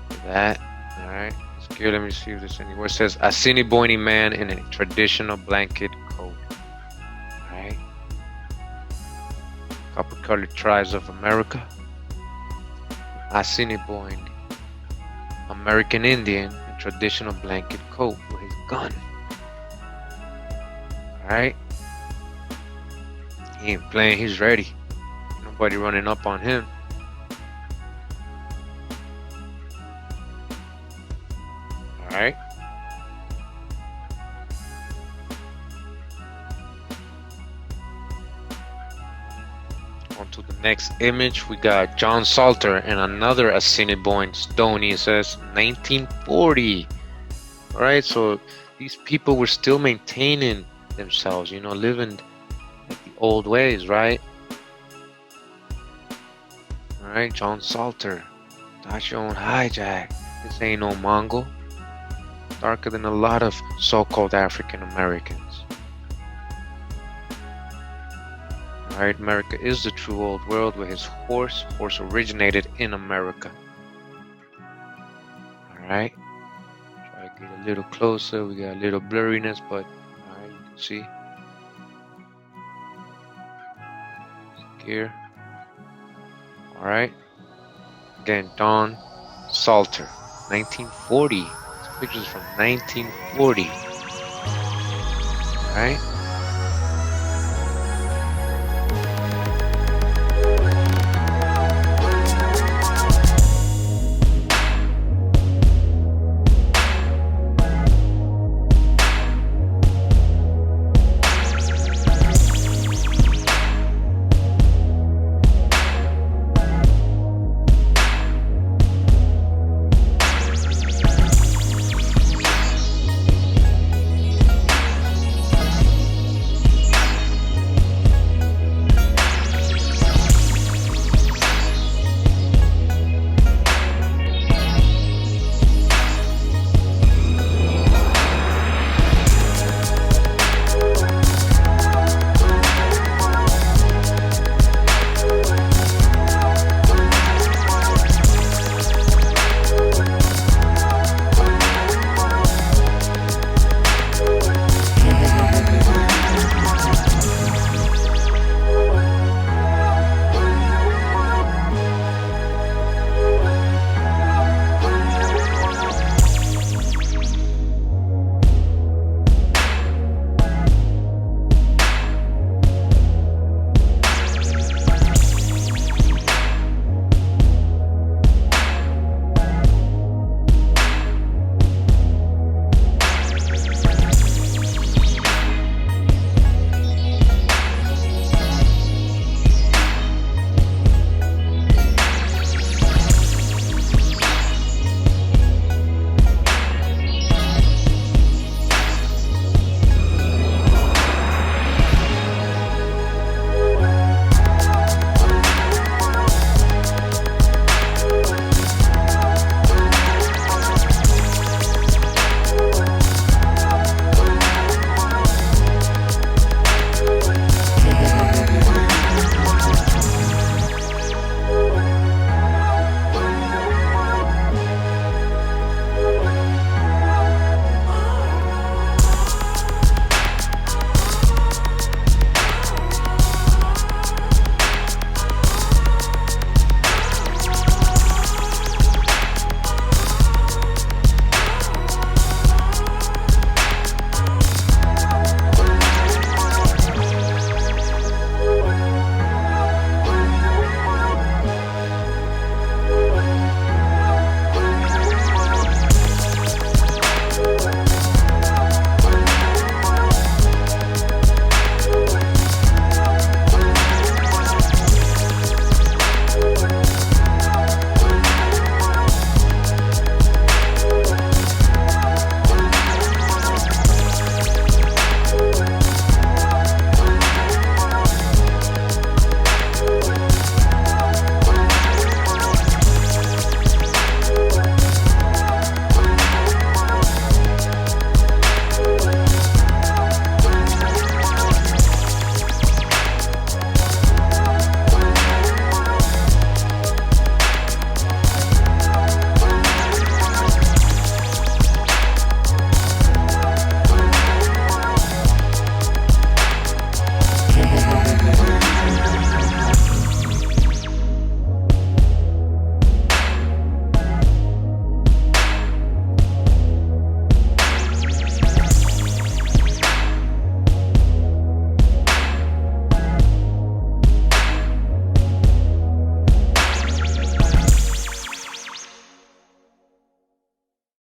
A: Look at that. Alright, here, let me see if there's anywhere. It says Assiniboine man in a traditional blanket coat. Alright. Copper-colored tribes of America. Assiniboine, American Indian in traditional blanket coat with his gun. Alright. He ain't playing, he's ready. Nobody running up on him. Alright. On to the next image, we got John Salter and another Assiniboine Stony. It says 1940. Alright, so these people were still maintaining themselves, living like the old ways, right? Alright, John Salter. That's your own hijack. This ain't no Mongol. Darker than a lot of so-called African Americans. Alright, America is the true old world with his horse. Horse originated in America. Alright. Try to get a little closer. We got a little blurriness, but alright, you can see. Here. Alright. Again, Don Salter. 1940. This picture's from 1940. Alright.